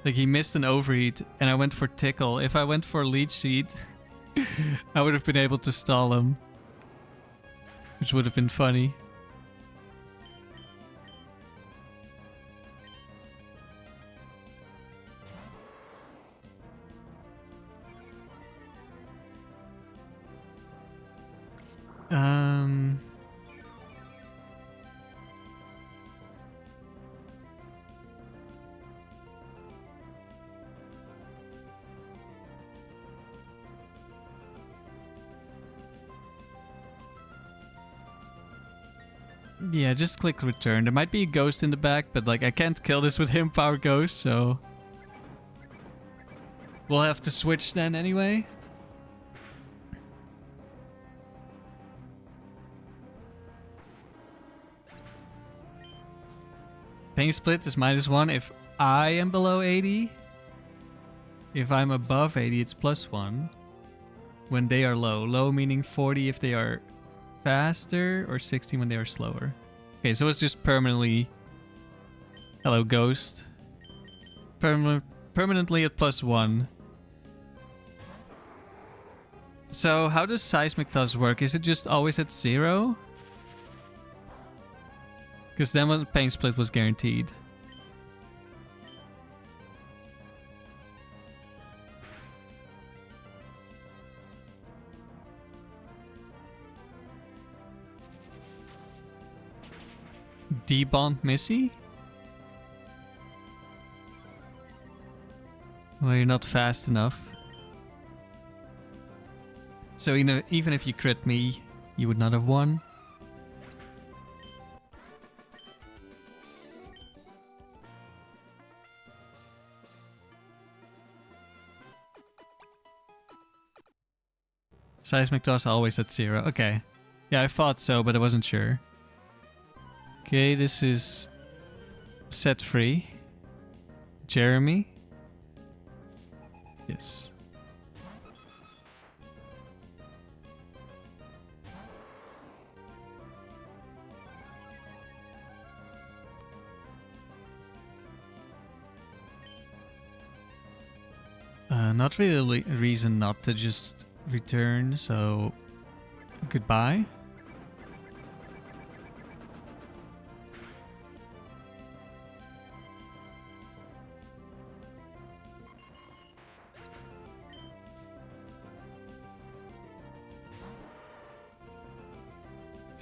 Like, he missed an overheat, and I went for Tickle. If I went for Leech Seed, I would have been able to stall him. Which would have been funny. Yeah, just click return. There might be a ghost in the back, but like I can't kill this with him power ghost, so we'll have to switch then anyway. Pain split is -1 if I am below 80. If I'm above 80, it's +1. When they are low. Low meaning 40 if they are faster, or 60 when they are slower. Okay, so it's just permanently... Hello, ghost. Permanently at +1. So, how does Seismic Toss work? Is it just always at 0? Because then when Pain Split was guaranteed. Debond Missy? Well, you're not fast enough. So even if you crit me, you would not have won. Seismic Toss always at 0. Okay. Yeah, I thought so, but I wasn't sure. Okay, this is set free. Jeremy. Yes. Not really a reason not to just return, so goodbye.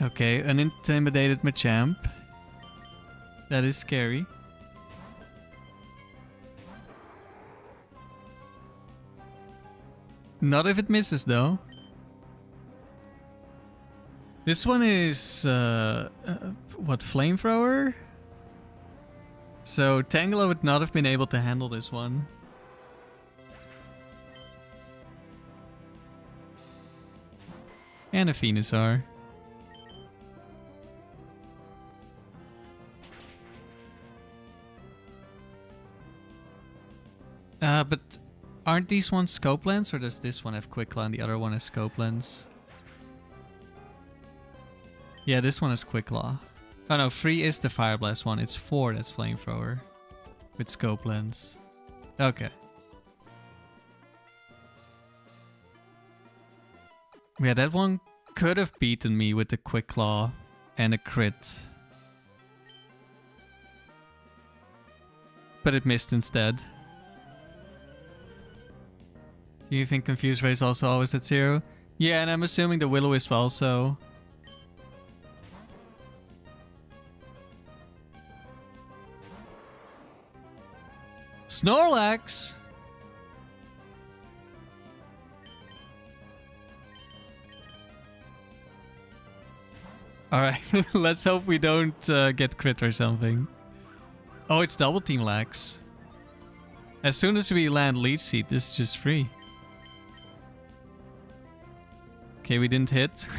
Okay, an intimidated Machamp. That is scary. Not if it misses, though. This one is... what, Flamethrower? So Tangela would not have been able to handle this one. And a Venusaur. But aren't these ones scope lens, or does this one have quick claw and the other one has scope lens? Yeah, this one is quick claw. Oh no, 3 is the fire blast one. It's 4 that's flamethrower with scope lens. Okay. Yeah, that one could have beaten me with the quick claw and a crit. But it missed instead. Do you think Confused Ray is also always at 0? Yeah, and I'm assuming the Will-O-Wisp also. Snorlax! Alright, let's hope we don't get crit or something. Oh, it's double team lax. As soon as we land Leech Seed, this is just free. Okay, we didn't hit.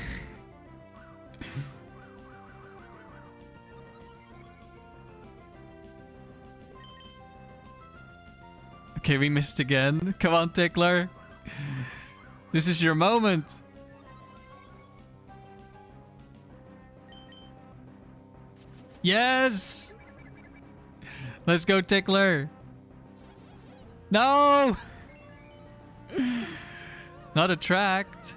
Okay, we missed again. Come on, Tickler. This is your moment. Yes! Let's go, Tickler. No! Not attract.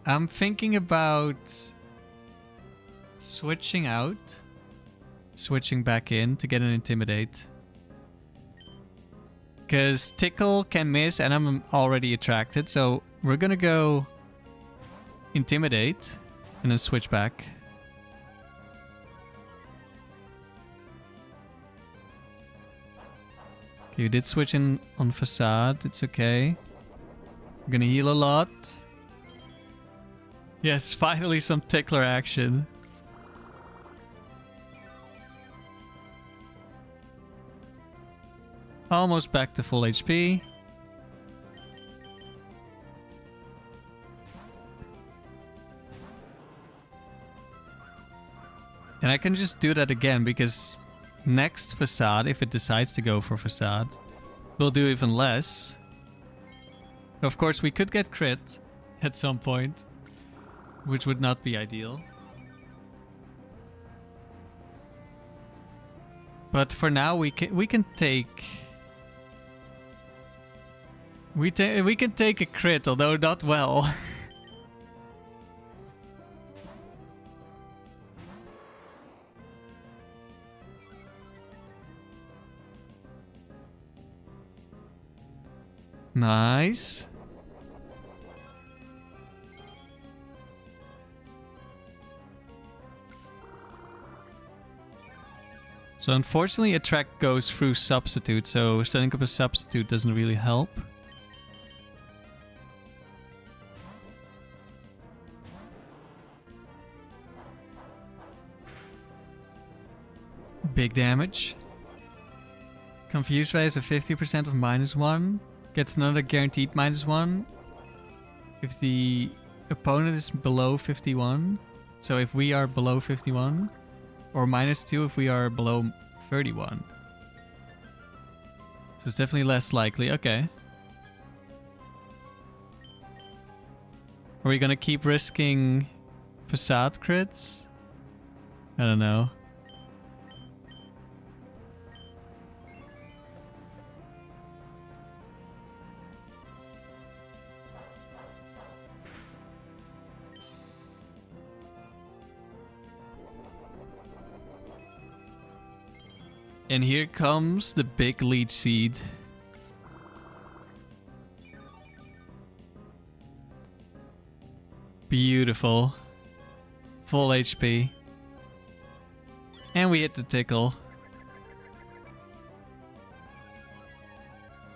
I'm thinking about switching out, switching back in to get an Intimidate. Because Tickle can miss and I'm already attracted, so we're gonna go Intimidate and then switch back. Okay, you did switch in on Facade, it's okay. I'm gonna heal a lot. Yes, finally some Tickler action. Almost back to full HP. And I can just do that again because next Facade, if it decides to go for Facade, will do even less. Of course, we could get crit at some point, which would not be ideal. But for now, we can take we can take a crit, although not well. Nice. So unfortunately, Attract goes through Substitute, so setting up a Substitute doesn't really help. Big damage. Confused Ray is a 50% of -1. Gets another guaranteed -1 if the opponent is below 51. So if we are below 51. Or -2 if we are below 31. So it's definitely less likely. Okay. Are we gonna keep risking Facade crits? I don't know. And here comes the big Leech Seed. Beautiful. Full HP. And we hit the Tickle.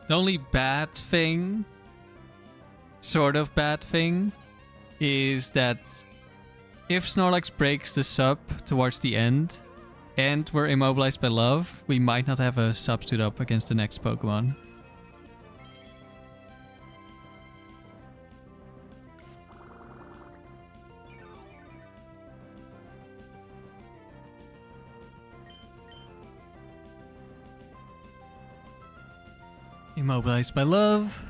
The only bad thing, sort of bad thing, is that if Snorlax breaks the sub towards the end, and we're immobilized by love, we might not have a substitute up against the next Pokemon. Immobilized by love.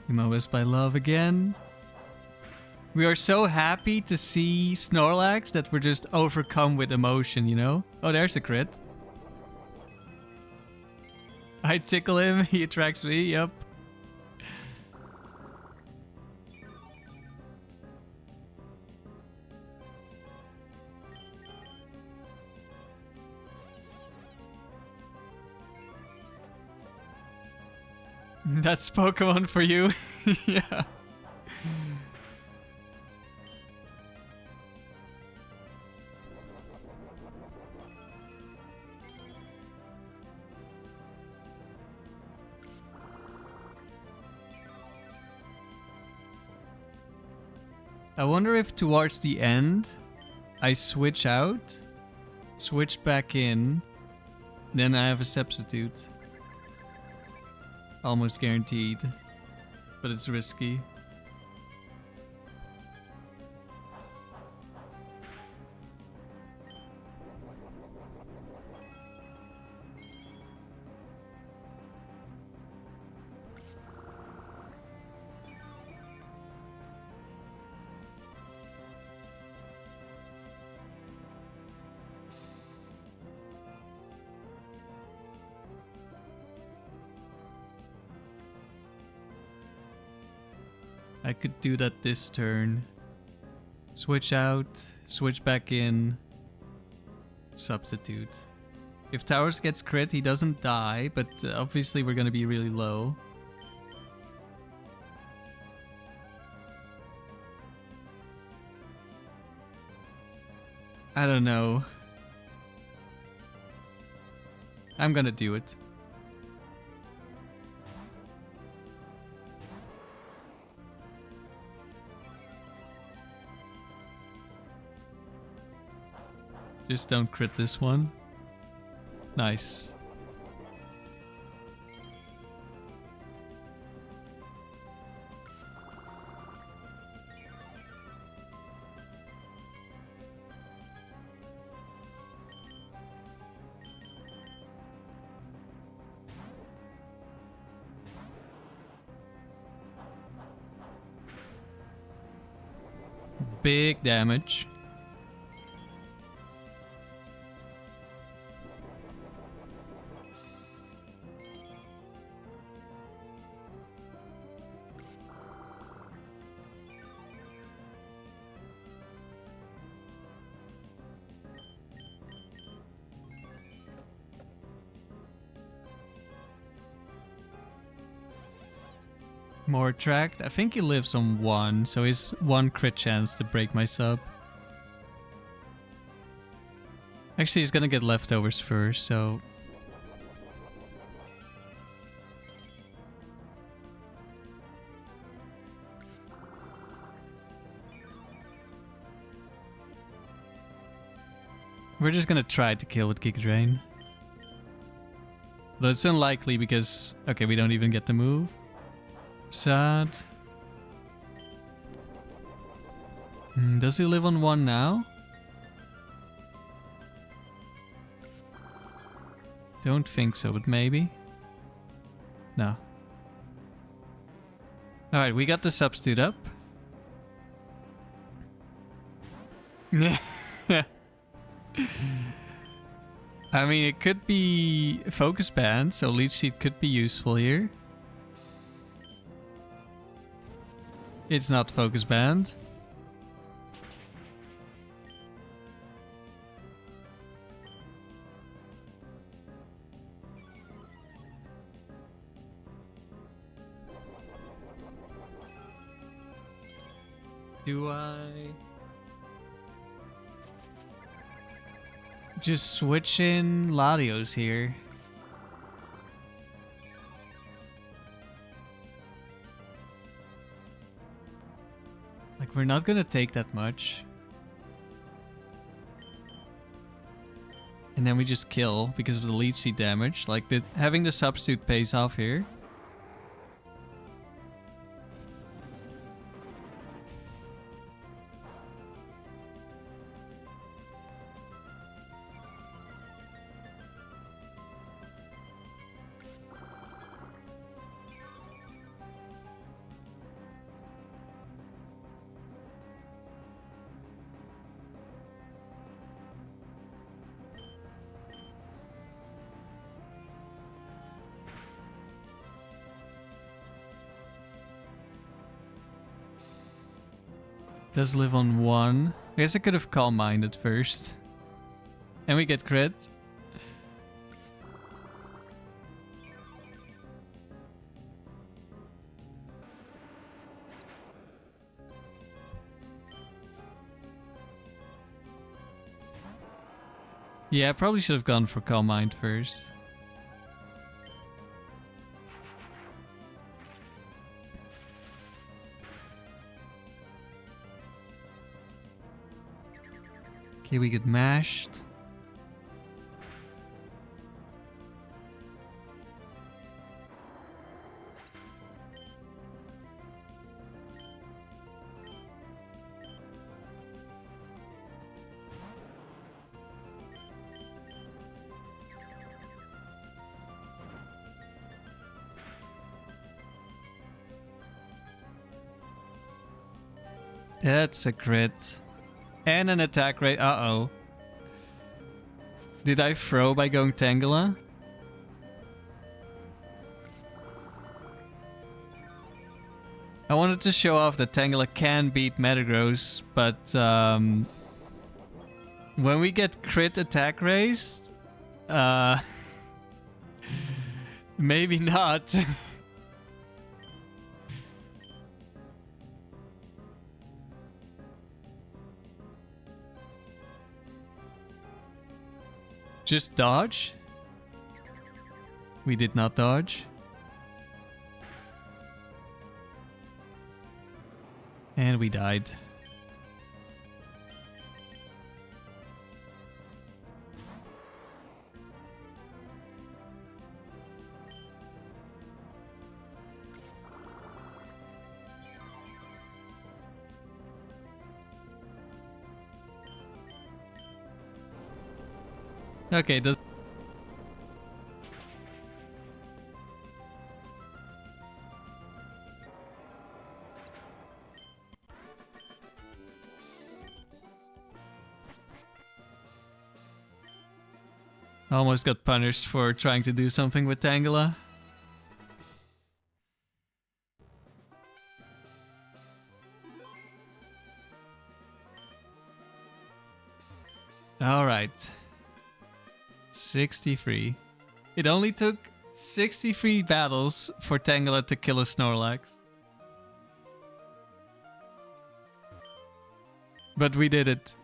Immobilized by love again. We are so happy to see Snorlax that we're just overcome with emotion, you know? Oh, there's a crit. I tickle him, he attracts me, yep. That's Pokemon for you. Yeah. I wonder if towards the end I switch out, switch back in, then I have a substitute. Almost guaranteed, but it's risky. I could do that this turn. Switch out, switch back in, substitute. If Tauros gets crit, he doesn't die, but obviously we're gonna be really low. I don't know. I'm gonna do it. Just don't crit this one. Nice. Big damage. More attract. I think he lives on 1, so he's 1 crit chance to break my sub. Actually, he's gonna get leftovers first, so... We're just gonna try to kill with Giga Drain. Though it's unlikely because... Okay, we don't even get to move. Sad. Does he live on 1 now? Don't think so, but maybe. No. Alright, we got the substitute up. I mean, it could be focus banned, so Leech Seed could be useful here. It's not focus banned. Do I just switch in Latios here? Like, we're not gonna take that much. And then we just kill because of the Leech Seed damage. Like, having the substitute pays off here. Does live on 1. I guess I could have Calm Minded first. And we get crit. Yeah, I probably should have gone for Calm Mind first. Okay, we get mashed. That's a crit. And an attack rate. Uh-oh. Did I throw by going Tangela? I wanted to show off that Tangela can beat Metagross, but when we get crit attack raised, maybe not. Just dodge? We did not dodge. And we died. Okay, does almost got punished for trying to do something with Tangela. All right. 63. It only took 63 battles for Tangela to kill a Snorlax. But we did it.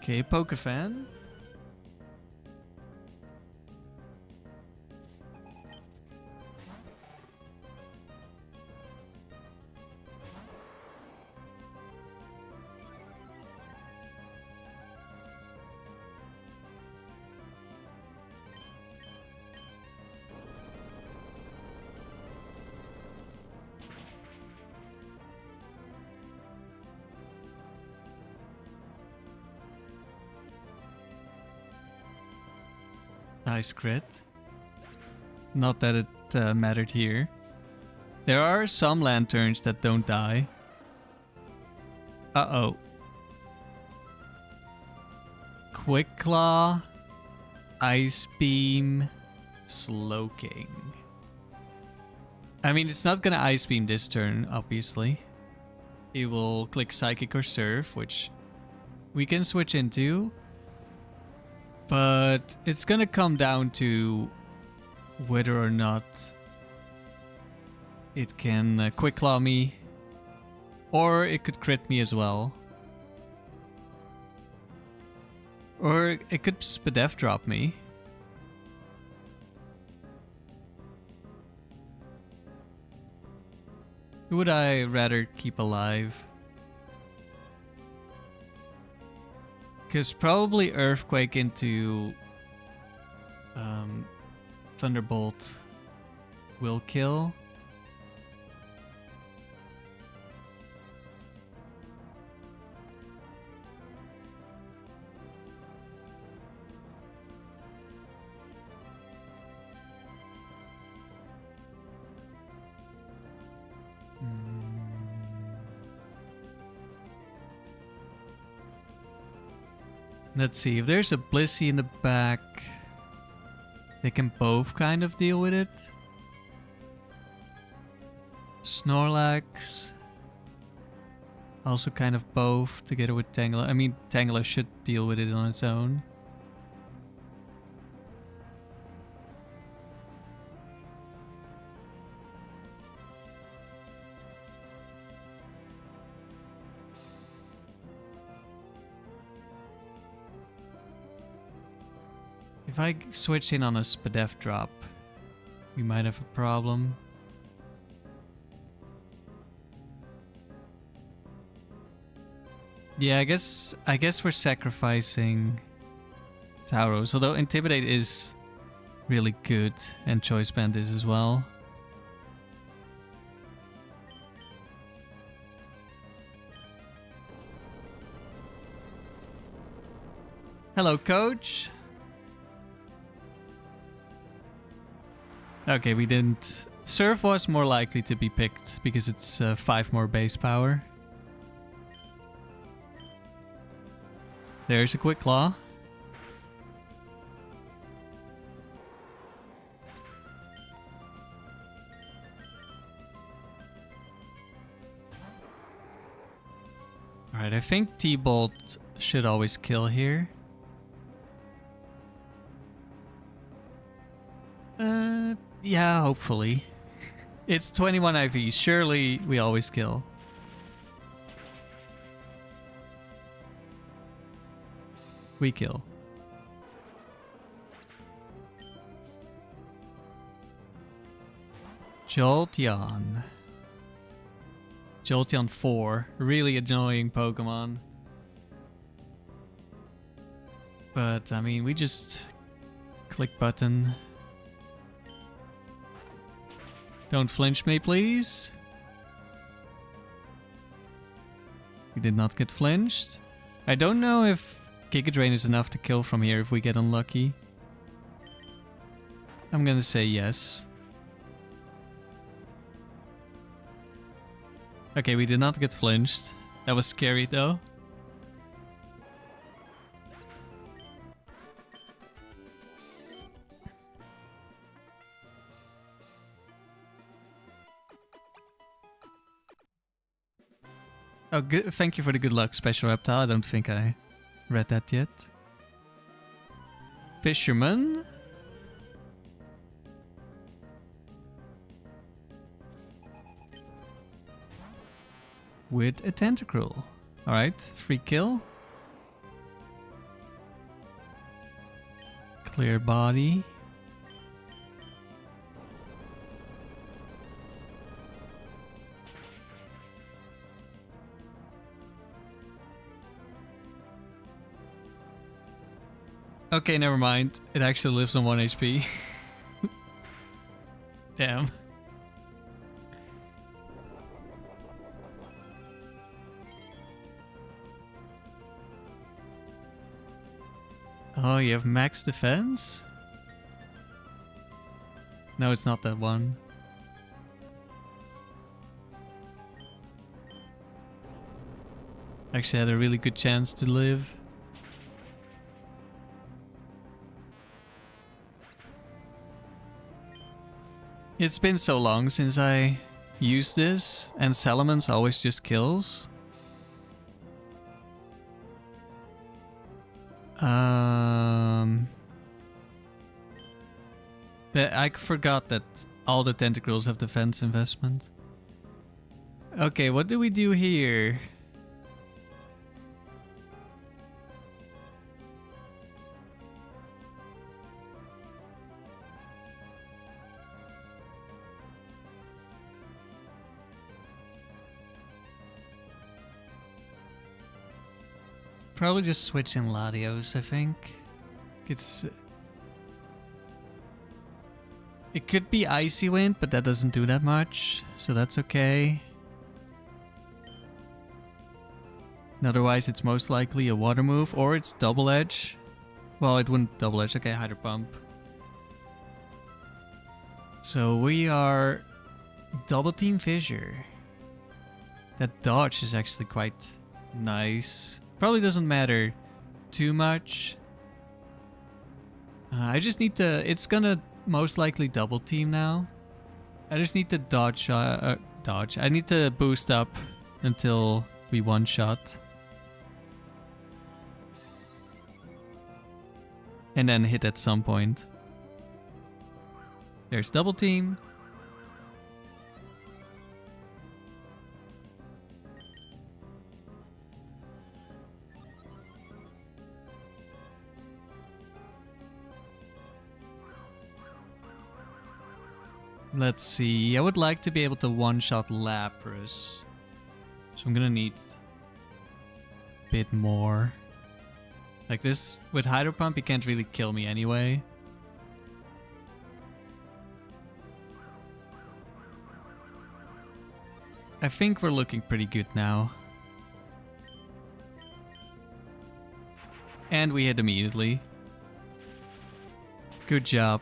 Okay, Pokefan. Nice crit. Not that it mattered here. There are some lanterns that don't die. Uh-oh. Quick Claw, Ice Beam, Slowking. I mean, it's not gonna Ice Beam this turn, obviously. It will click Psychic or Surf, which we can switch into. But it's gonna come down to whether or not it can quick claw me, or it could crit me as well. Or it could Spadef drop me. Who would I rather keep alive? Because probably Earthquake into Thunderbolt will kill. Let's see, if there's a Blissey in the back, they can both kind of deal with it. Snorlax, also kind of both together with Tangela. I mean, Tangela should deal with it on its own. If I switch in on a Spadef drop, we might have a problem. Yeah, I guess we're sacrificing Tauros, although Intimidate is really good and Choice Band is as well. Hello, coach. Okay, we didn't. Surf was more likely to be picked because it's 5 more base power. There's a Quick Claw. Alright, I think T-Bolt should always kill here. Yeah, hopefully. It's 21 IV. Surely we always kill. We kill. Jolteon. Jolteon 4. Really annoying Pokemon. But, I mean, we just click button. Don't flinch me, please. We did not get flinched. I don't know if Giga Drain is enough to kill from here if we get unlucky. I'm gonna say yes. Okay, we did not get flinched. That was scary though. Oh, good. Thank you for the good luck, Special Reptile. I don't think I read that yet. Fisherman. With a Tentacruel. Alright, free kill. Clear body. Okay, never mind. It actually lives on 1 HP. Damn. Oh, you have max defense? No, it's not that one. Actually had a really good chance to live. It's been so long since I used this, and Salamence always just kills. I forgot that all the tentacles have defense investment. Okay, what do we do here? Probably just switch in Latios, I think. It could be Icy Wind, but that doesn't do that much, so that's okay. And otherwise, it's most likely a water move, or it's double edge. Well, it wouldn't double edge. Okay, Hydro Pump. So we are double team Fissure. That dodge is actually quite nice. Probably doesn't matter too much. I just need to... It's gonna most likely double team now. I just need to dodge. I need to boost up until we one-shot. And then hit at some point. There's double team. Let's see. I would like to be able to one-shot Lapras. So I'm gonna need a bit more. Like this, with Hydro Pump, he can't really kill me anyway. I think we're looking pretty good now. And we hit immediately. Good job.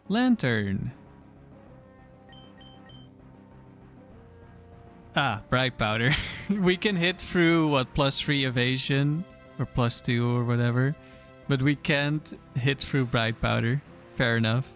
Lantern. Ah, Bright Powder. We can hit through, what, +3 evasion? Or +2 or whatever. But we can't hit through Bright Powder. Fair enough.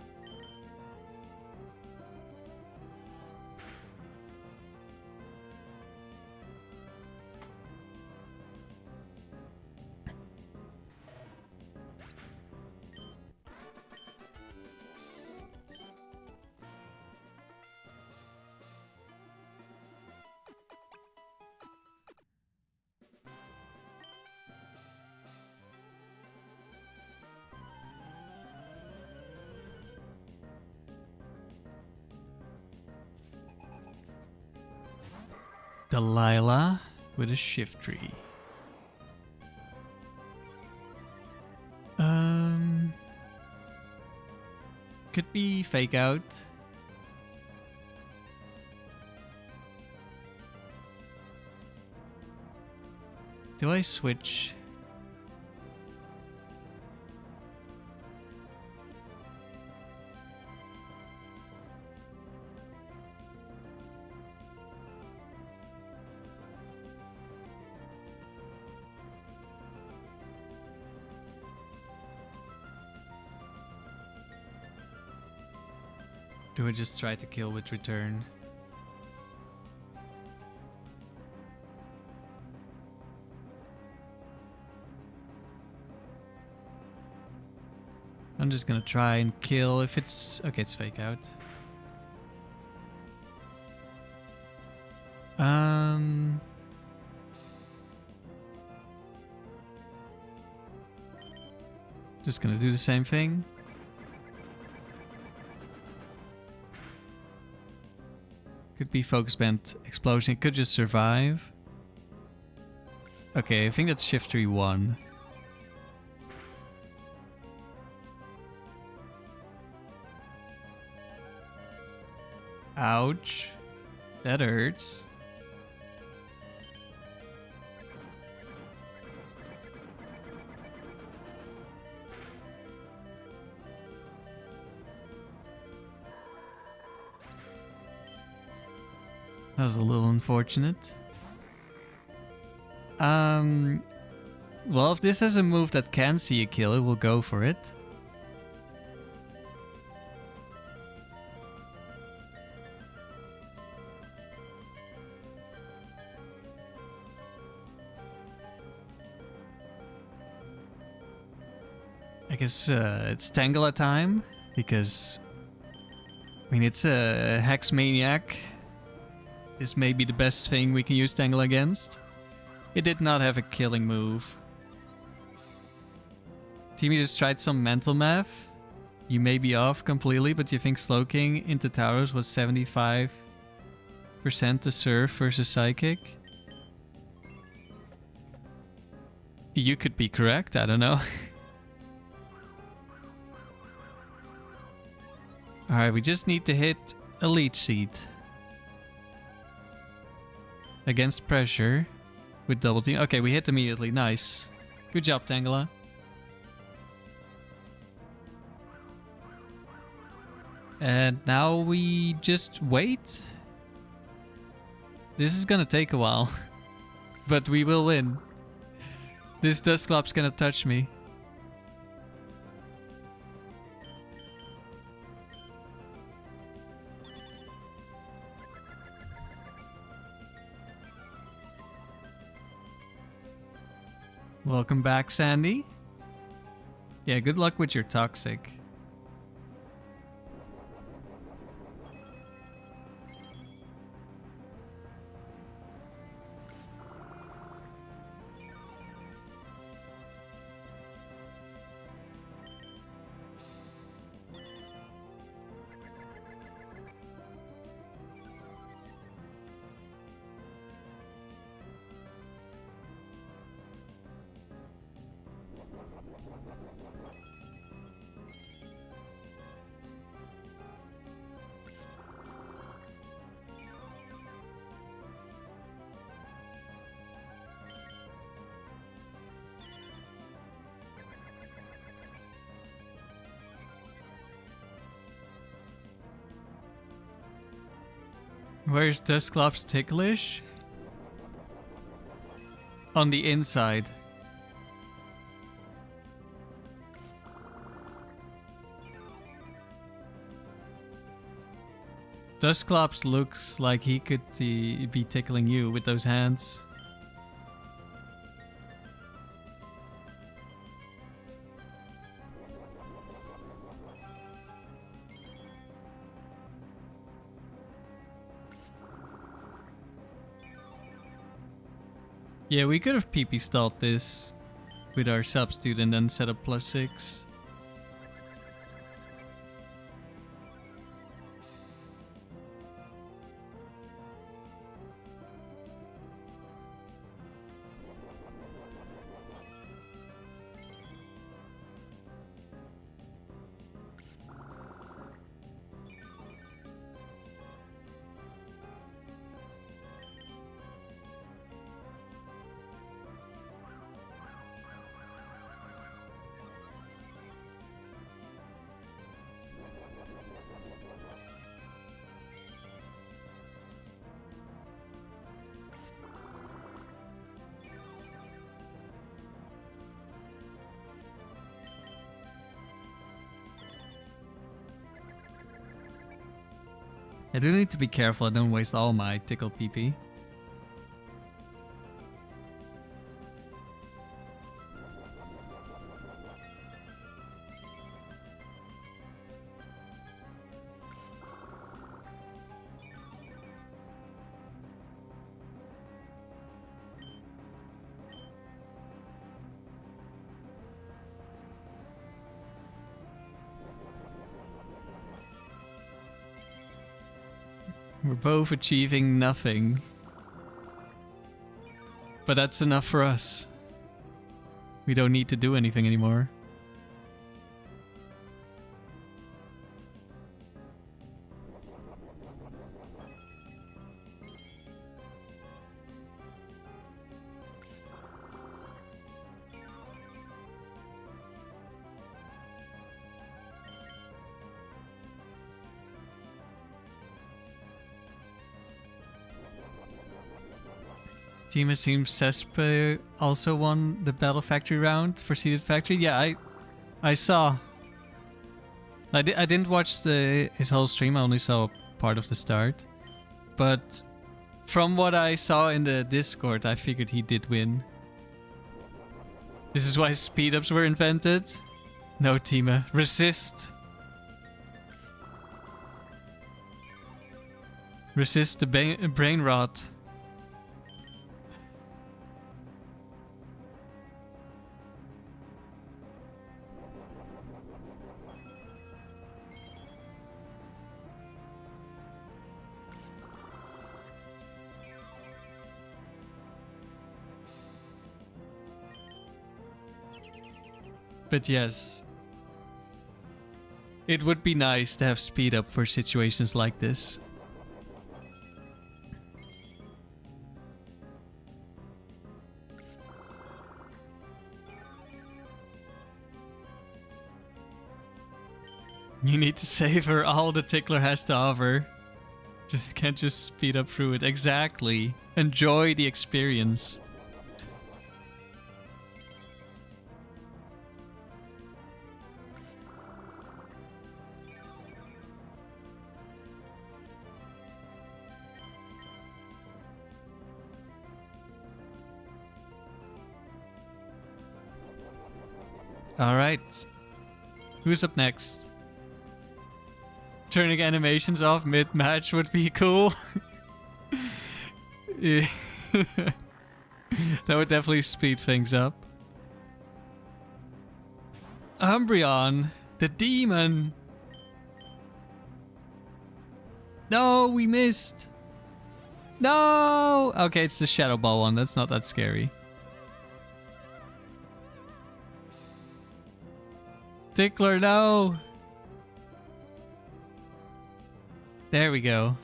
Delilah with a Shiftry. Could be Fake Out. Do I switch? Do I just try to kill with return? I'm just gonna try and kill if it's... Okay, it's Fake Out. Just gonna do the same thing. Could be Focus Band Explosion. It could just survive. Okay, I think that's Shiftry 1. Ouch. That hurts. That was a little unfortunate. Well, if this has a move that can see a kill, it will go for it. I guess it's Tangela time, because I mean it's a Hex Maniac. This may be the best thing we can use Tangela against. It did not have a killing move. Teamy just tried some mental math. You may be off completely, but you think Slow King into Tauros was 75% to Surf versus Psychic? You could be correct, I don't know. Alright, we just need to hit a Leech Seed. Against pressure. With double team. Okay, we hit immediately. Nice. Good job, Tangela. And now we just wait. This is gonna take a while. But we will win. This Dusclops gonna touch me. Welcome back, Sandy. Yeah, good luck with your Toxic. Where's Dusclops ticklish? On the inside. Dusclops looks like he could be tickling you with those hands. Yeah, we could have PP stalled this with our substitute and then set up +6. I do need to be careful I don't waste all my Tickle PP. We're both achieving nothing. But that's enough for us. We don't need to do anything anymore. Team, it seems Cespe also won the Battle Factory round for Seeded Factory. Yeah, I saw. I didn't watch his whole stream. I only saw part of the start. But from what I saw in the Discord, I figured he did win. This is why speed-ups were invented. No, Tima. Resist. Resist the brain rot. But yes, it would be nice to have speed up for situations like this. You need to savor all the Tickler has to offer. Can't just speed up through it. Exactly. Enjoy the experience. Alright. Who's up next? Turning animations off mid-match would be cool. Yeah. That would definitely speed things up. Umbreon, the demon. No, we missed. No! Okay, it's the Shadow Ball one. That's not that scary. Tickler, no! There we go.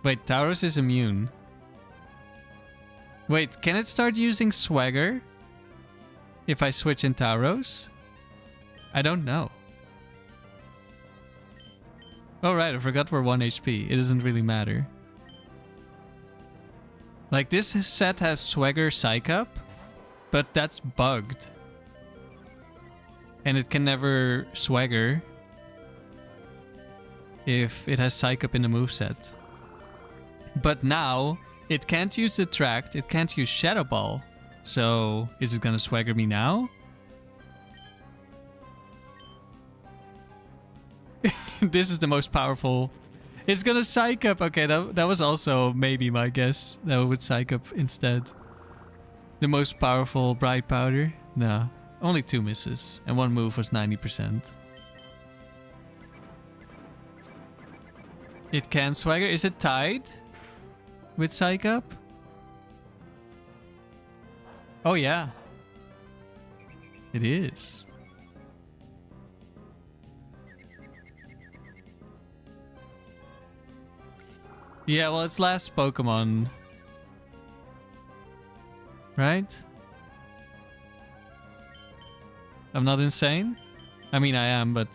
Wait, Tauros is immune. Wait, can it start using Swagger if I switch in Tauros? I don't know. Oh right, I forgot we're 1 HP. It doesn't really matter. Like, this set has Swagger Psych Up, but that's bugged. And it can never Swagger if it has Psych Up in the moveset. But now, it can't use Attract, it can't use Shadow Ball. So, is it gonna Swagger me now? This is the most powerful. It's gonna Psych Up. Okay, that was also maybe my guess. That it would Psych Up instead. The most powerful Bright Powder? No. Only 2 misses. And 1 move was 90%. It can Swagger. Is it tied with Psych Up? Oh yeah. It is. Yeah, well, it's last Pokemon. Right? I'm not insane? I mean, I am, but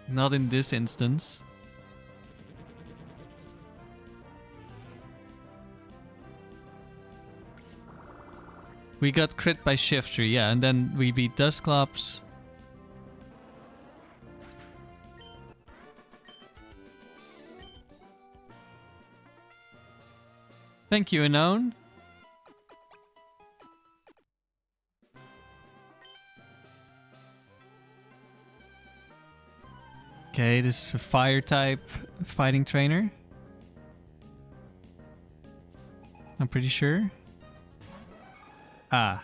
not in this instance. We got crit by Shifter, yeah, and then we beat Dusclops. Thank you, Unknown. Okay, this is a fire type fighting trainer. I'm pretty sure. Ah.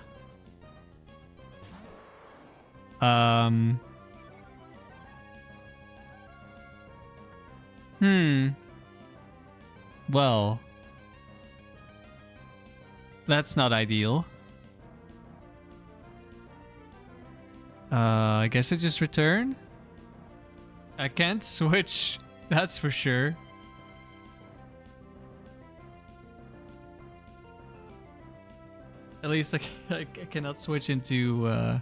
Well, that's not ideal. I guess I just return. I can't switch, that's for sure. . At least I cannot switch into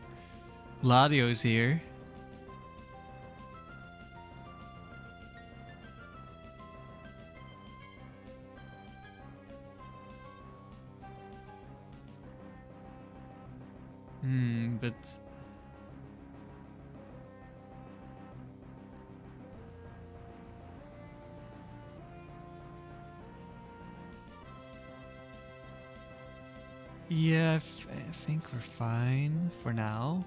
Latios here. But... Yeah, I think we're fine for now.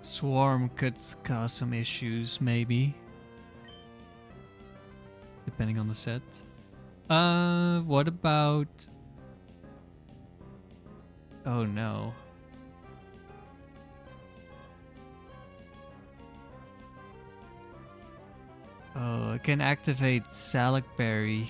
Swarm could cause some issues, maybe. Depending on the set. What about... Oh no. Oh, I can activate Salak Berry.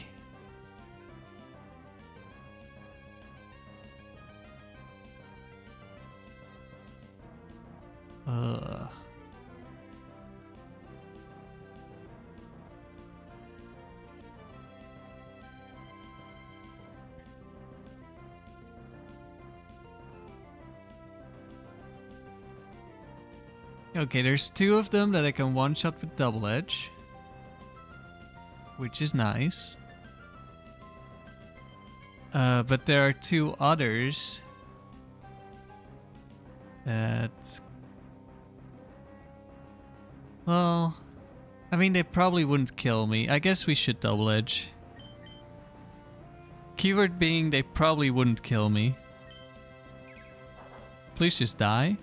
Okay, there's 2 of them that I can one-shot with double edge, which is nice. But there are 2 others that... Well, I mean, they probably wouldn't kill me. I guess we should double edge. Keyword being, they probably wouldn't kill me. Please just die.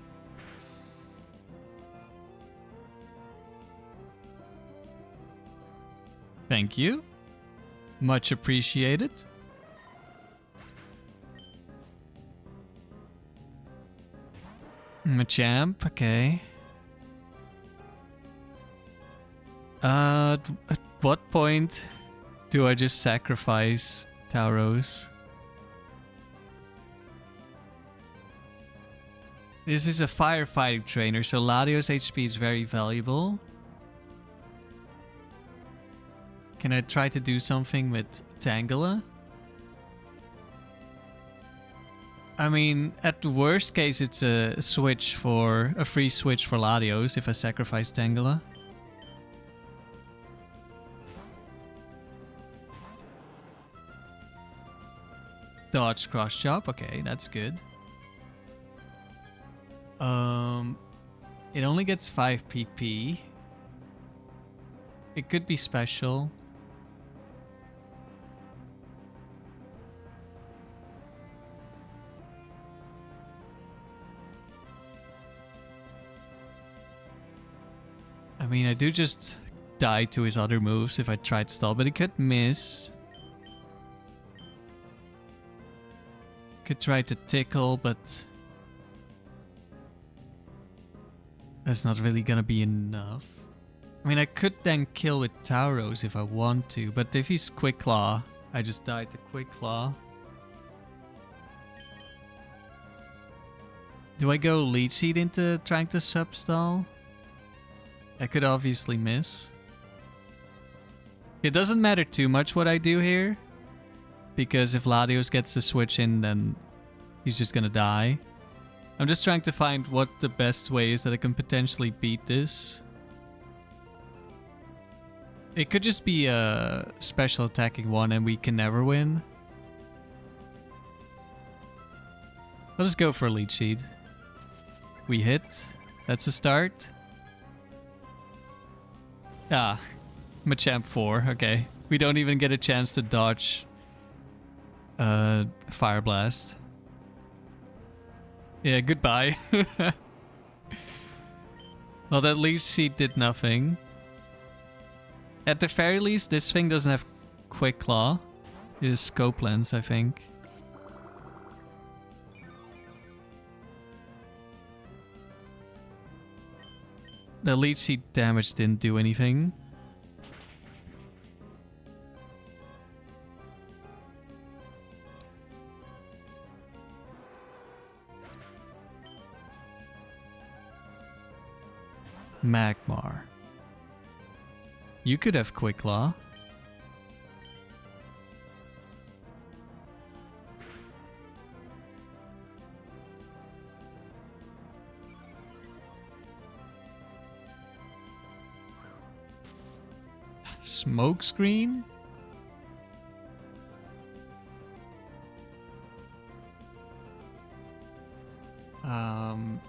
Thank you. Much appreciated. Machamp, okay. At what point do I just sacrifice Tauros? This is a firefighting trainer, so Latios HP is very valuable. Can I try to do something with Tangela? I mean, at the worst case, it's a free switch for Latios if I sacrifice Tangela. Dodge cross chop, okay, that's good. It only gets 5 PP. It could be special. I mean, I do just die to his other moves if I try to stall, but he could miss. Could try to tickle, but that's not really gonna be enough. I mean, I could then kill with Tauros if I want to, but if he's Quick Claw, I just die to Quick Claw. Do I go Leech Seed into trying to substall? I could obviously miss. It doesn't matter too much what I do here, because if Latios gets the switch in, then he's just gonna die. I'm just trying to find what the best way is that I can potentially beat this. It could just be a special attacking one and we can never win. I'll just go for a Leech Seed. We hit. That's a start. Ah, Machamp 4. Okay. We don't even get a chance to dodge Fire Blast. Yeah, goodbye. Well, that Leech Seed did nothing. At the very least, this thing doesn't have Quick Claw. It is Scope Lens, I think. The Leech Seed damage didn't do anything. Magmar. You could have Quick Claw. Smoke screen?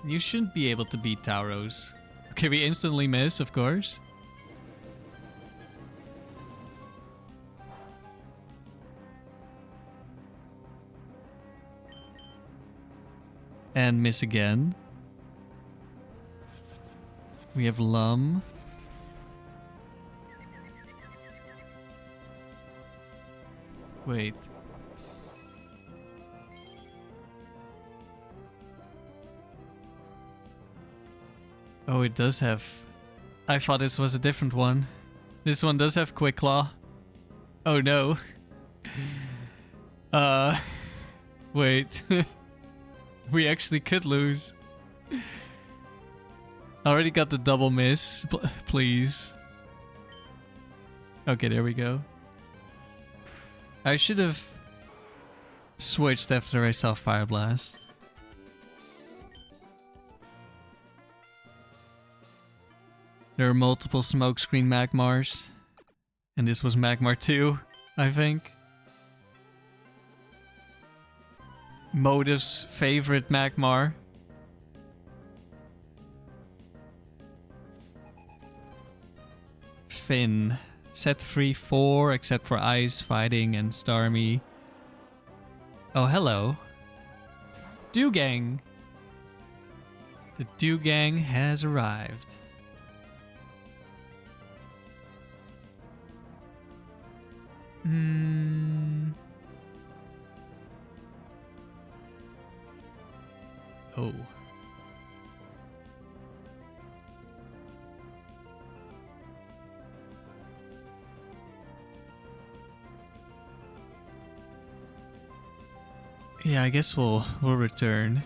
You shouldn't be able to beat Tauros. Okay, we instantly miss, of course. And miss again. We have Lum. Wait. Oh, it does have... I thought this was a different one. This one does have Quick Claw. Oh no. Wait. We actually could lose. Already got the double miss. Please. Okay, there we go. I should have switched after I saw Fire Blast. There are multiple smokescreen Magmars. And this was Magmar 2, I think. Motive's favorite Magmar. Finn. Set free 4 except for Ice, Fighting, and Starmie. Oh, hello. Dewgang. The Dewgang has arrived. Oh. Yeah, I guess we'll return.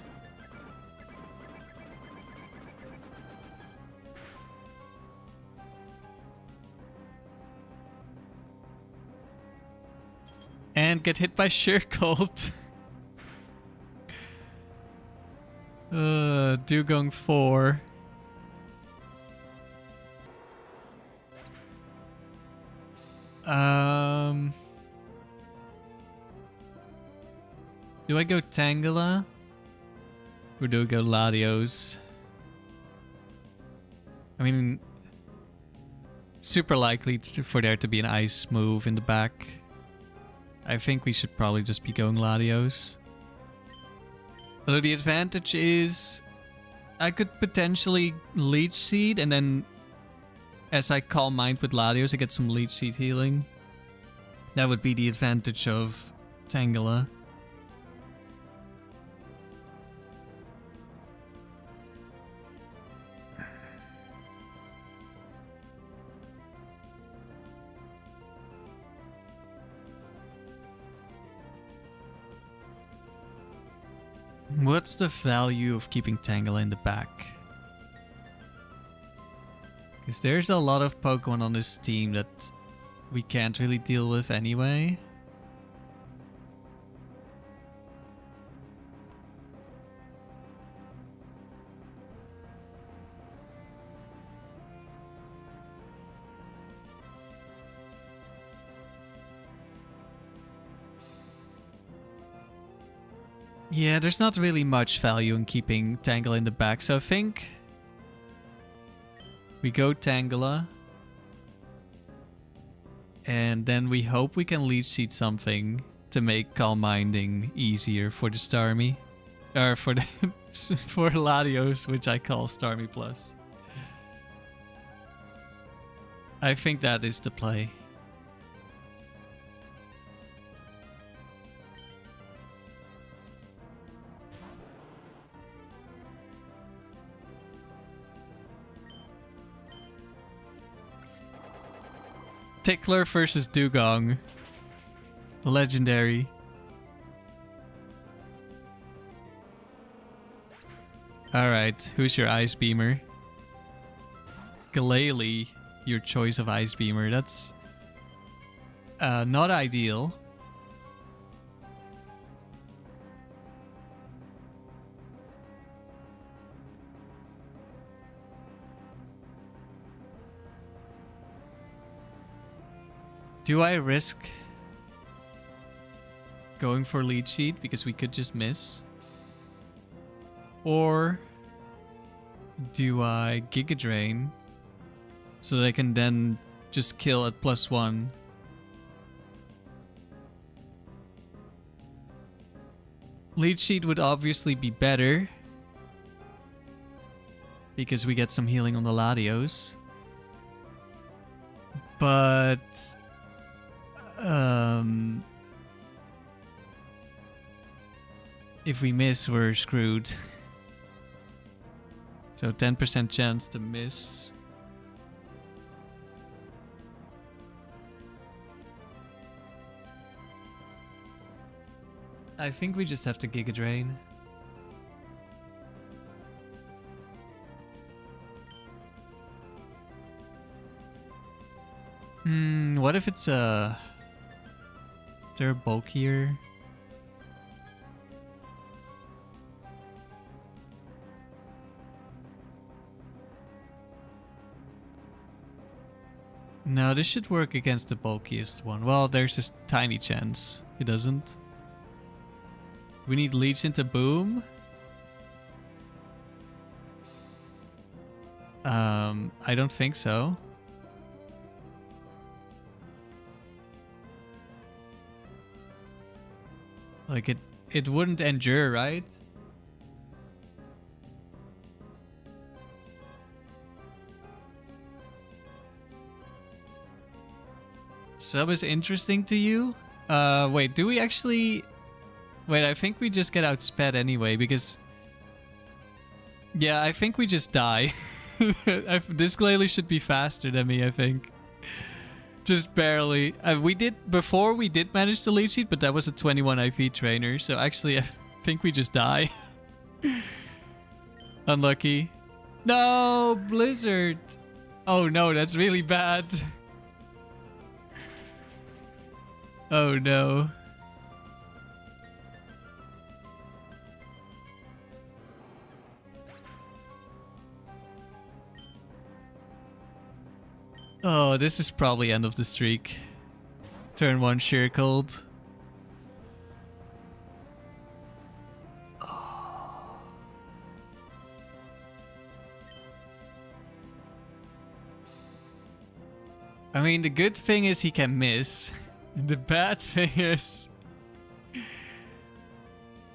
And get hit by Shirkolt. Dugong 4. Do I go Tangela? Or do I go Latios? I mean, super likely for there to be an ice move in the back. I think we should probably just be going Latios. Although the advantage is I could potentially Leech Seed and then as I Calm Mind with Latios I get some Leech Seed healing. That would be the advantage of Tangela. What's the value of keeping Tangela in the back? Because there's a lot of Pokemon on this team that we can't really deal with anyway. Yeah, there's not really much value in keeping Tangela in the back, so I think we go Tangela. And then we hope we can Leech Seed something to make Calm Minding easier for the Starmie. Or for the for Latios, which I call Starmie Plus. I think that is the play. Tickler versus Dugong. Legendary. Alright, who's your Ice Beamer? Glalie, your choice of Ice Beamer. That's not ideal. Do I risk going for Leech Seed because we could just miss? Or do I Giga Drain so that I can then just kill at +1? Leech Seed would obviously be better because we get some healing on the Latios. But if we miss, we're screwed. So 10% chance to miss. I think we just have to Giga Drain. What if it's a... Is there a bulkier? No, this should work against the bulkiest one. Well, there's this tiny chance it doesn't. We need Leech into Boom. I don't think so. Like it wouldn't endure, right? Sub is interesting to you? Wait, do we actually... Wait, I think we just get outsped anyway, because... Yeah, I think we just die. This Glalie should be faster than me, I think. Just barely. Before we did manage to Leech Seed, but that was a 21 IV trainer, so actually I think we just die. Unlucky. No, Blizzard! Oh no, that's really bad. Oh no. Oh, this is probably end of the streak. Turn 1 Sheer Cold. Oh. I mean, the good thing is he can miss. The bad thing is...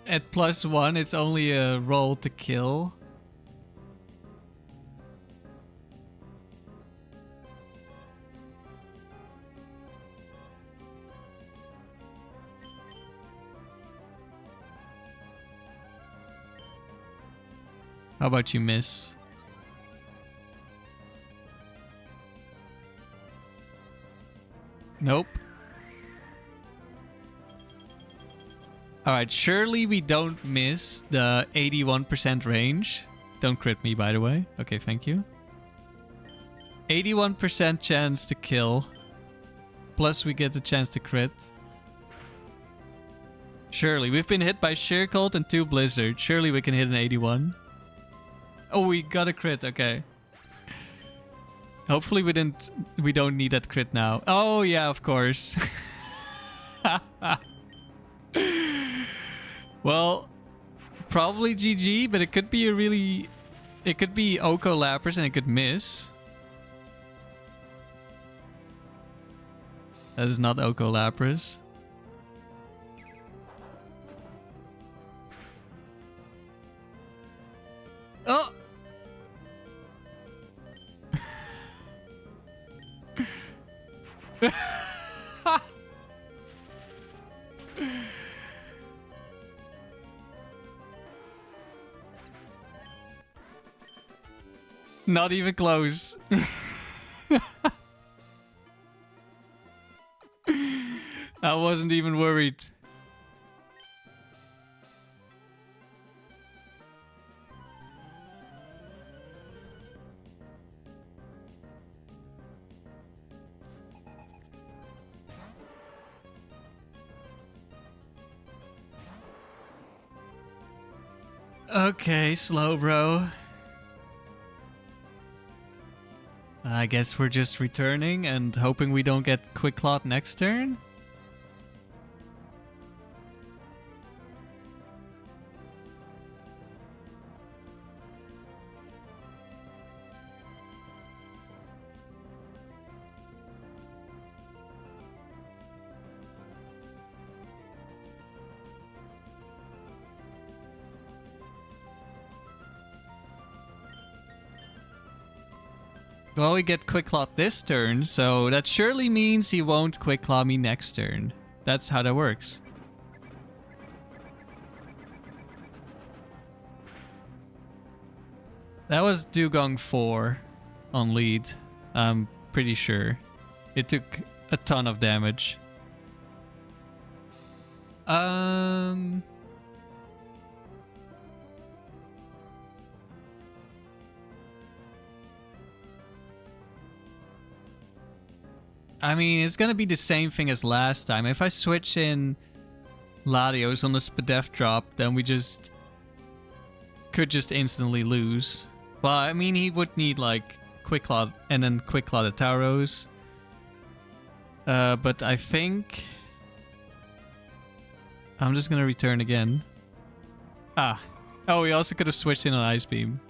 At +1, it's only a roll to kill. How about you miss? Nope. Alright, surely we don't miss the 81% range. Don't crit me, by the way. Okay, thank you. 81% chance to kill. Plus we get the chance to crit. Surely. We've been hit by Sheer Cold and 2 Blizzard. Surely we can hit an 81. Oh, we got a crit. Okay. Hopefully we don't need that crit now. Oh, yeah, of course. Well, probably GG, but it could be a really... It could be Oko Lapras and it could miss. That is not Oko Lapras. Oh! Not even close. I wasn't even worried. Okay, slow bro. I guess we're just returning and hoping we don't get Quick Clawed next turn. Well, we get Quick Claw this turn, so that surely means he won't Quick Claw me next turn. That's how that works. That was Dugong 4 on lead. I'm pretty sure. It took a ton of damage. I mean, it's gonna be the same thing as last time. If I switch in Latios on the Spadef drop, then we could just instantly lose. Well, I mean, he would need like Quick Claw and then Quick Claw the Tauros. But I think I'm just gonna return again. Ah. Oh, we also could have switched in on Ice Beam.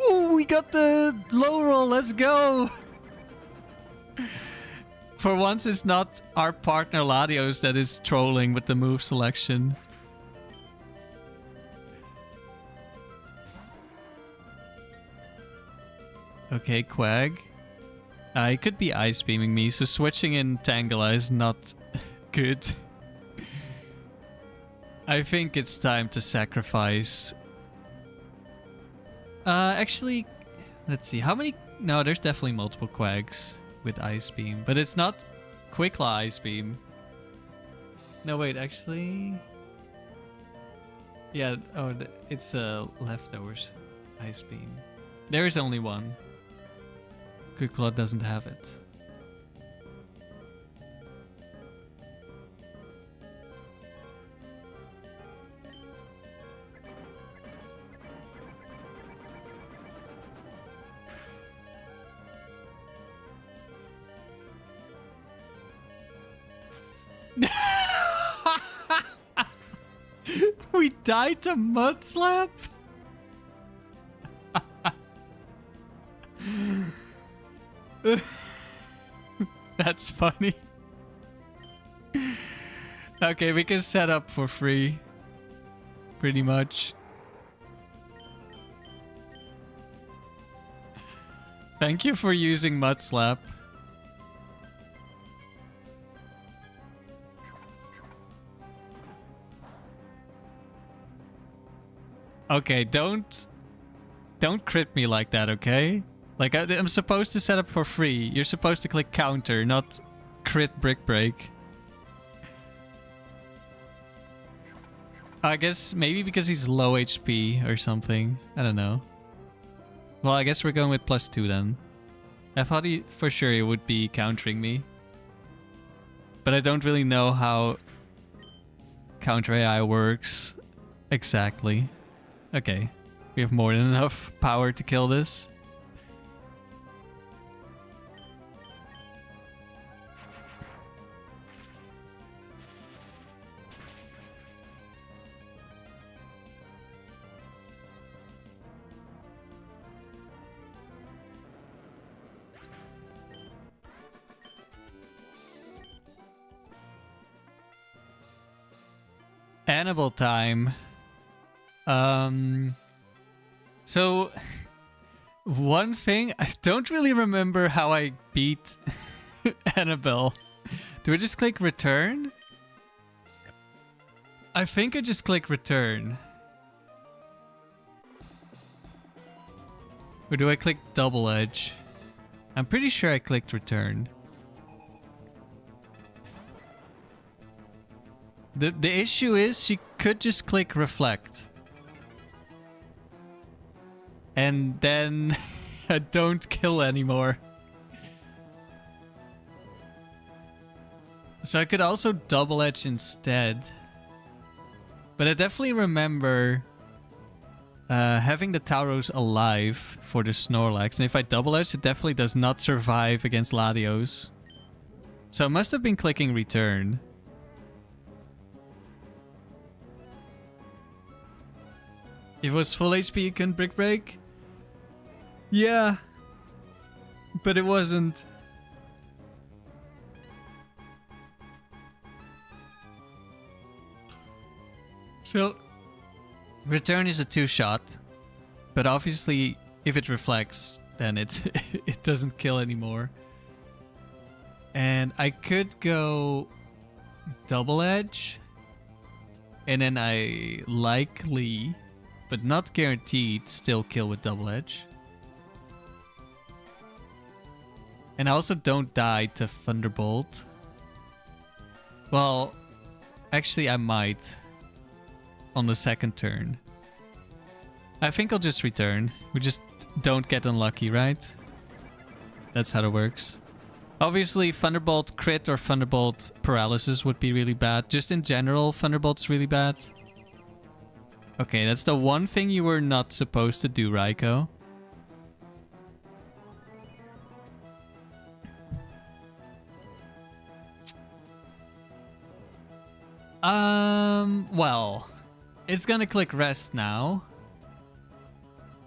Ooh, we got the low roll. Let's go. For once, it's not our partner Latios that is trolling with the move selection. Okay, Quag. He could be Ice Beaming me, so switching in Tangela is not good. I think it's time to sacrifice. Actually, let's see. How many? No, there's definitely multiple Quags with Ice Beam, but it's not Quick Claw Ice Beam. No, wait, actually. Yeah, oh, it's Leftovers Ice Beam. There is only one. Quick Claw doesn't have it. We died to Mud Slap? That's funny. Okay, we can set up for free. Pretty much. Thank you for using Mud Slap. Okay, don't crit me like that, okay? Like, I'm supposed to set up for free. You're supposed to click counter, not crit brick break. I guess maybe because he's low HP or something. I don't know. Well, I guess we're going with +2 then. I thought for sure he would be countering me. But I don't really know how counter AI works exactly. Okay, we have more than enough power to kill this. Anabel time. So one thing, I don't really remember how I beat Anabel. Do I just click return? I think I just click return. Or do I click double edge? I'm pretty sure I clicked return. The issue is you could just click reflect. And then I don't kill anymore. So I could also double edge instead. But I definitely remember having the Tauros alive for the Snorlax. And if I double edge, it definitely does not survive against Latios. So I must have been clicking return. If it was full HP, you can Brick Break? Yeah. But it wasn't. So, return is a 2-shot. But obviously, if it reflects, then it doesn't kill anymore. And I could go double edge. And then I likely, but not guaranteed, still kill with double edge. And I also don't die to Thunderbolt. Well, actually I might on the second turn. I think I'll just return. We just don't get unlucky, right? That's how it works. Obviously, Thunderbolt crit or Thunderbolt paralysis would be really bad. Just in general, Thunderbolt's really bad. Okay, that's the one thing you were not supposed to do, Raikou. Well, it's gonna click rest now.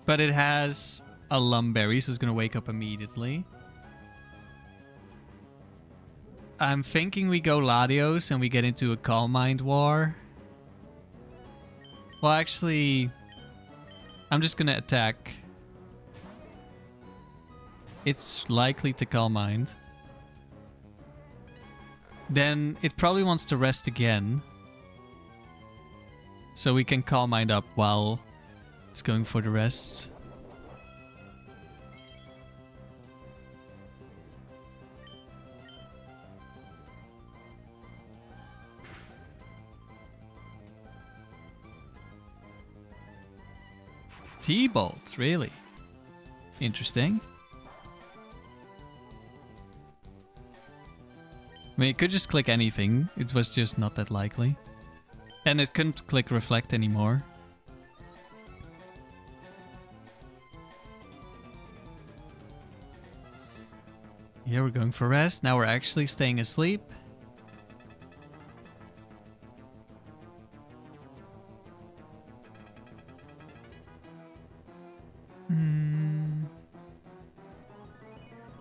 But it has a Lum Berry, so it's gonna wake up immediately. I'm thinking we go Latios and we get into a Calm Mind war. Well, actually, I'm just gonna attack. It's likely to Calm Mind. Then it probably wants to rest again. So we can Calm Mind up while it's going for the rests. T-Bolt, really? Interesting. I mean, it could just click anything. It was just not that likely. And it couldn't click Reflect anymore. Yeah, we're going for rest. Now we're actually staying asleep.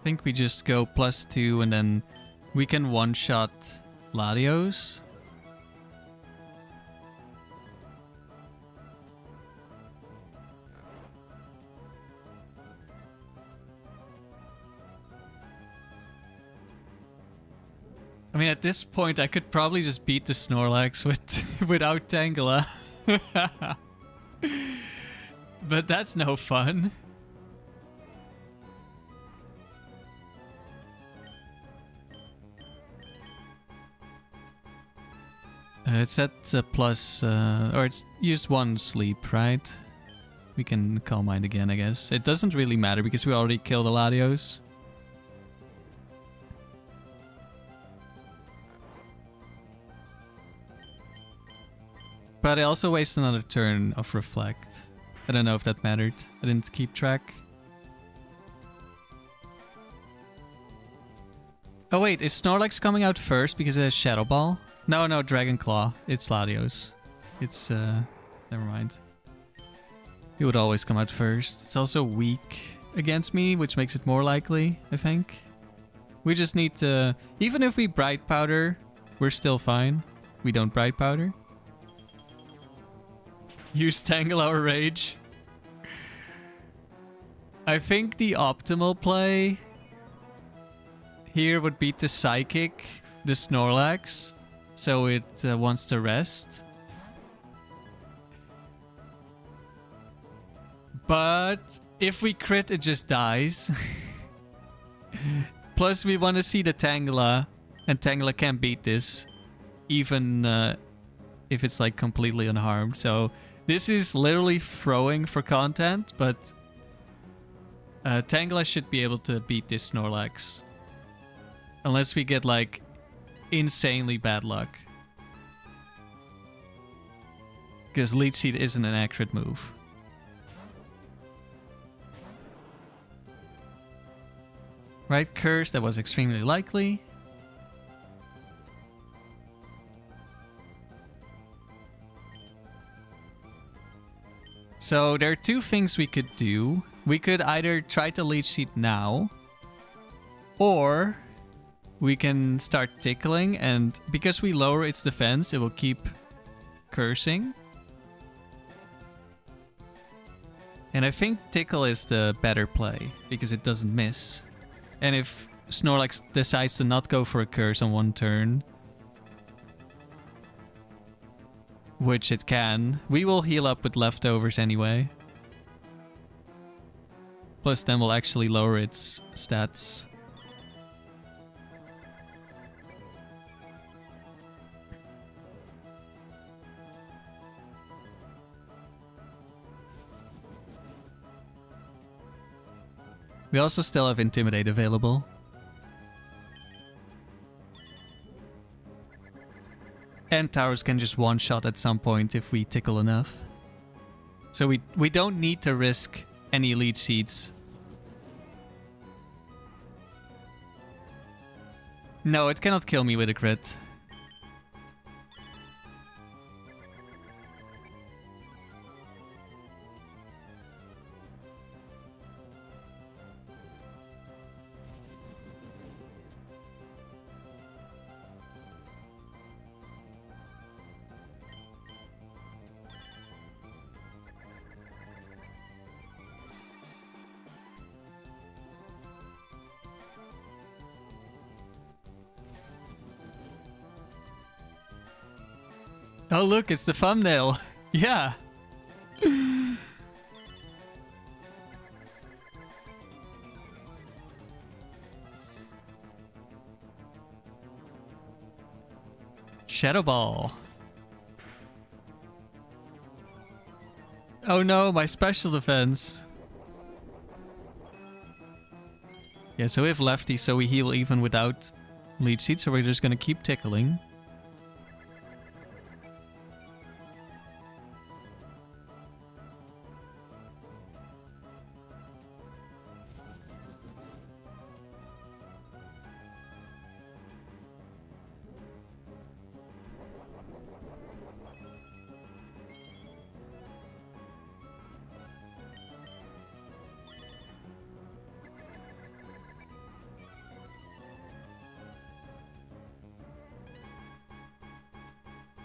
I think we just go +2 and then we can one-shot Latios. I mean, at this point, I could probably just beat the Snorlax without Tangela. But that's no fun. It's at plus, or it's used 1 sleep, right? We can Calm Mind again, I guess. It doesn't really matter because we already killed the Latios. But I also waste another turn of Reflect. I don't know if that mattered. I didn't keep track. Oh wait, is Snorlax coming out first because it has Shadow Ball? No, Dragon Claw. It's Latios. It's, never mind. He would always come out first. It's also weak against me, which makes it more likely, I think. We just need to... Even if we Bright Powder, we're still fine. We don't Bright Powder. Use Tangle Our Rage. I think the optimal play here would be to Psychic the Snorlax, so it wants to rest. But if we crit, it just dies. Plus, we want to see the Tangela, and Tangela can't beat this, even if it's like completely unharmed. So this is literally throwing for content, but Tangela should be able to beat this Snorlax. Unless we get like insanely bad luck. Because Leech Seed isn't an accurate move. Right, curse, that was extremely likely. So there are two things we could do. We could either try to Leech Seed now, or we can start tickling, and because we lower its defense, it will keep cursing. And I think Tickle is the better play, because it doesn't miss. And if Snorlax decides to not go for a curse on one turn, which it can, we will heal up with Leftovers anyway. Plus then we'll actually lower its stats. We also still have Intimidate available. And Tauros can just one-shot at some point if we tickle enough. So we don't need to risk any Leech Seeds. No, it cannot kill me with a crit. Oh look, it's the thumbnail. Yeah. Shadow Ball. Oh no, my special defense. Yeah, so we have Lefty, so we heal even without Leech Seed, so we're just gonna keep tickling.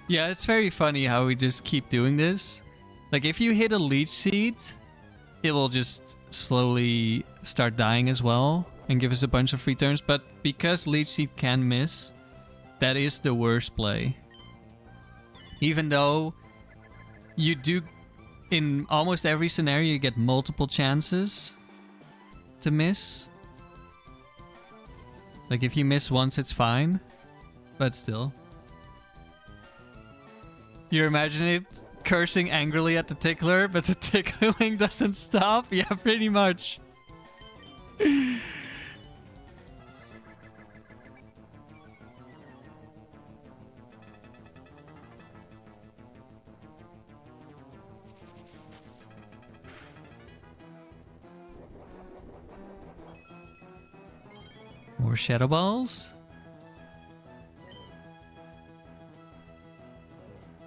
Yeah, it's very funny how we just keep doing this. Like, if you hit a Leech Seed, it will just slowly start dying as well and give us a bunch of free turns. But because Leech Seed can miss, that is the worst play. Even though you do, in almost every scenario, you get multiple chances to miss. Like, if you miss once, it's fine. But still. You imagine it cursing angrily at the tickler, but the tickling doesn't stop? Yeah, pretty much. More Shadow Balls.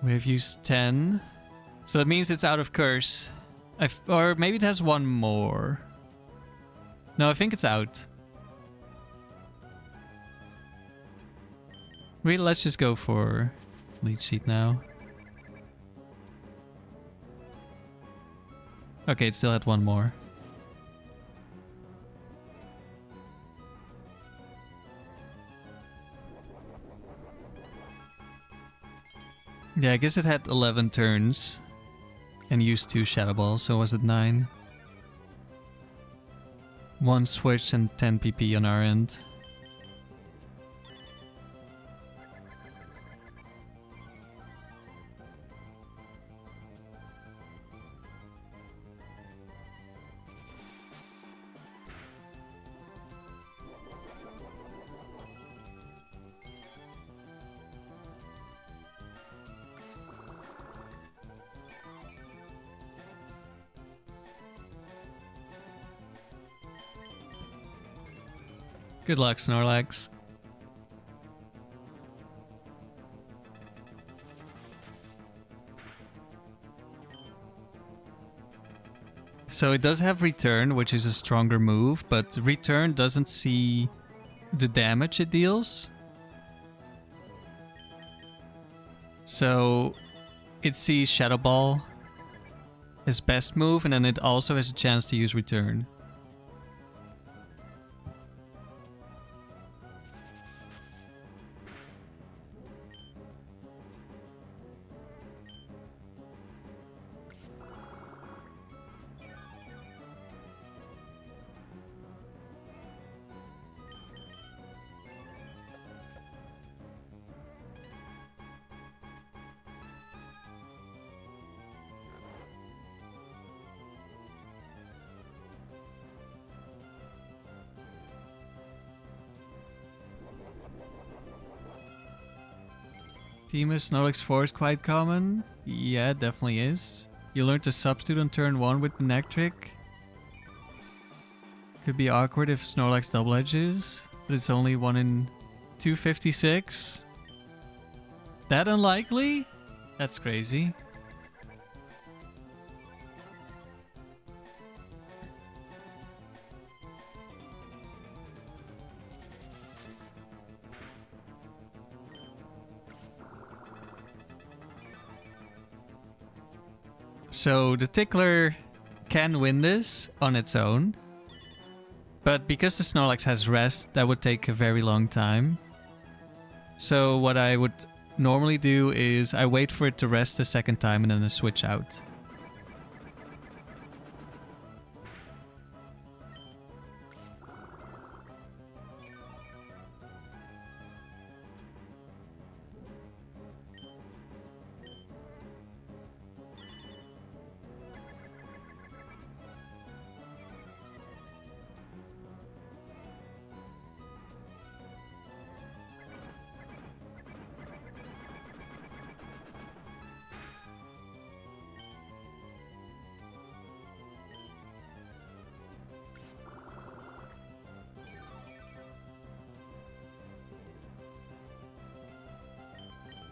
We have used 10. So that means it's out of curse. Or maybe it has one more. No, I think it's out. Let's just go for Leech Seed now. Okay, it still had one more. Yeah, I guess it had 11 turns and used 2 Shadow Balls, so was it 9? 1 switch and 10 PP on our end. Good luck, Snorlax. So it does have Return, which is a stronger move, but Return doesn't see the damage it deals. So it sees Shadow Ball as best move, and then it also has a chance to use Return. Themis Snorlax 4 is quite common. Yeah, it definitely is. You learn to substitute on turn 1 with the neck trick. Could be awkward if Snorlax double edges, but it's only 1 in 256. That unlikely? That's crazy. So the Tickler can win this on its own, but because the Snorlax has rest, that would take a very long time. So what I would normally do is I wait for it to rest a second time and then I switch out.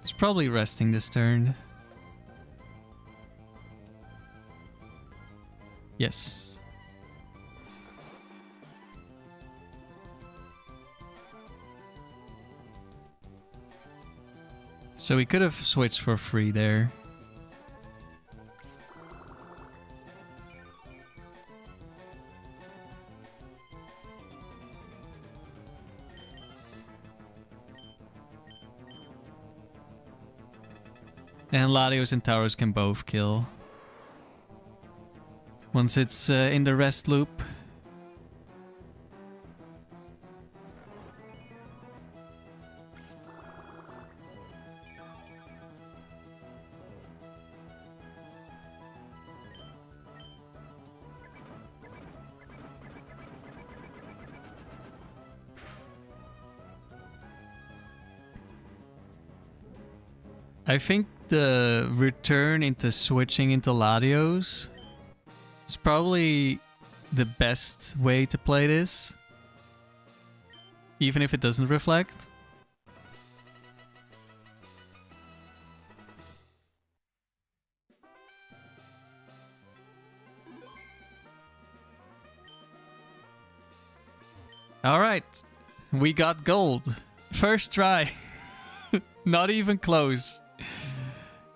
It's probably resting this turn. Yes. So we could have switched for free there. And Latios and Tauros can both kill. Once it's in the rest loop. I think the return into switching into Latios is probably the best way to play this. Even if it doesn't reflect. Alright, we got gold. First try. Not even close.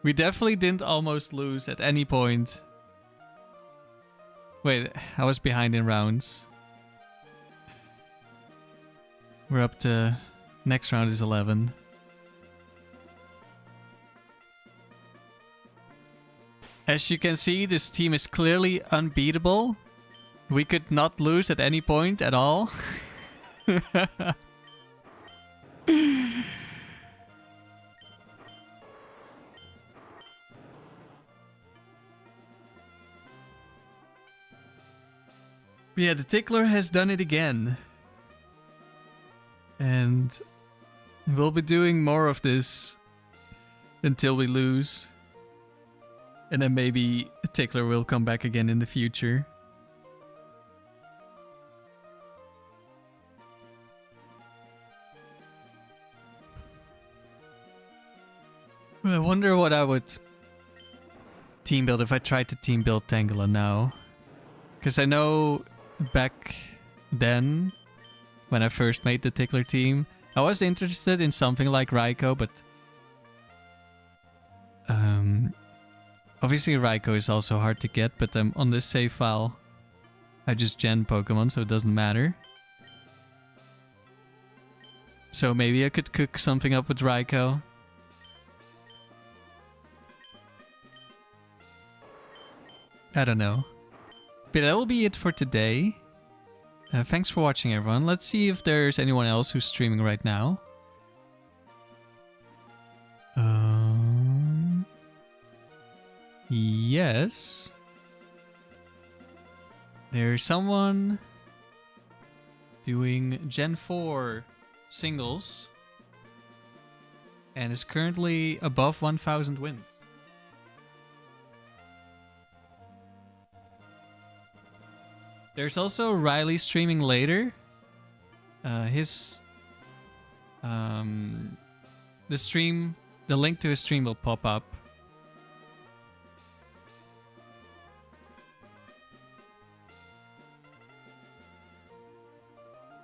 We definitely didn't almost lose at any point. Wait, I was behind in rounds. We're up to... next round is 11. As you can see, this team is clearly unbeatable. We could not lose at any point at all. Yeah, the Tickler has done it again. And we'll be doing more of this until we lose. And then maybe a Tickler will come back again in the future. I wonder what I would team build if I tried to team build Tangela now. Because I know back then, when I first made the Tickler team, I was interested in something like Raikou, but obviously Raikou is also hard to get, but on this save file, I just gen Pokemon, so it doesn't matter. So maybe I could cook something up with Raikou. I don't know. But that will be it for today. Thanks for watching, everyone. Let's see if there's anyone else who's streaming right now. Yes. There's someone doing Gen 4 singles and is currently above 1,000 wins. There's also Riley streaming later. The link to his stream will pop up.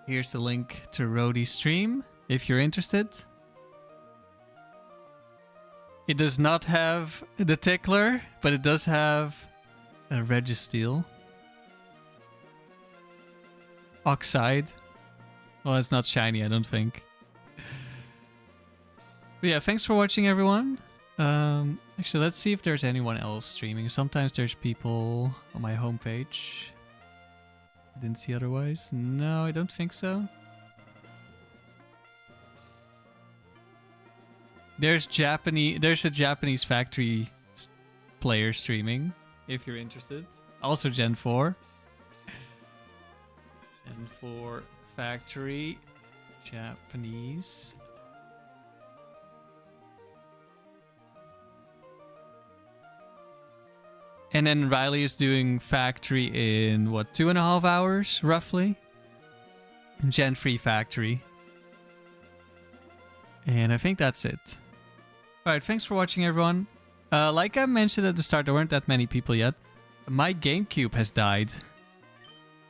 Here's the link to Rhodey's stream, if you're interested. It does not have the Tickler, but it does have a Registeel. Oxide. Well, it's not shiny, I don't think. But yeah, thanks for watching, everyone. Actually, let's see if there's anyone else streaming. Sometimes there's people on my homepage. I didn't see otherwise. No, I don't think so. There's a Japanese factory player streaming, if you're interested. Also Gen 4. Gen 4 factory, Japanese. And then Riley is doing factory in, what, 2.5 hours, roughly? Gen 3 factory. And I think that's it. Alright, thanks for watching, everyone. Like I mentioned at the start, there weren't that many people yet. My GameCube has died.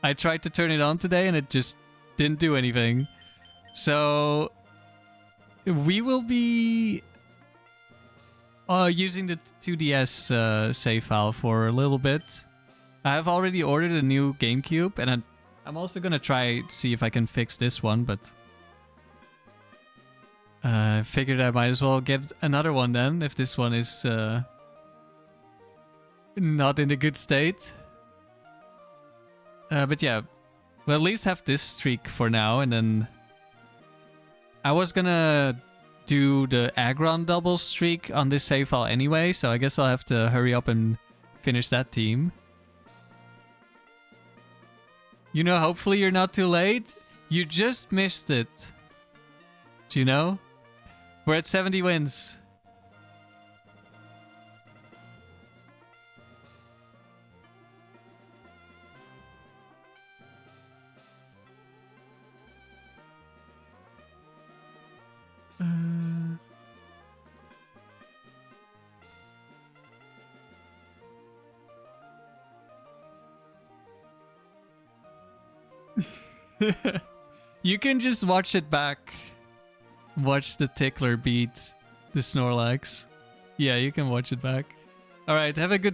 I tried to turn it on today and it just didn't do anything. So we will be using the 2DS save file for a little bit. I have already ordered a new GameCube, and I'm also gonna try to see if I can fix this one, but I figured I might as well get another one then, if this one is not in a good state. But yeah, we'll at least have this streak for now, and then I was gonna do the Aggron double streak on this save file anyway, so I guess I'll have to hurry up and finish that team. You know, hopefully you're not too late. You just missed it. Do you know? We're at 70 wins. You can just watch it back. Watch the Tickler beat the Snorlax. Yeah, you can watch it back. Alright, have a good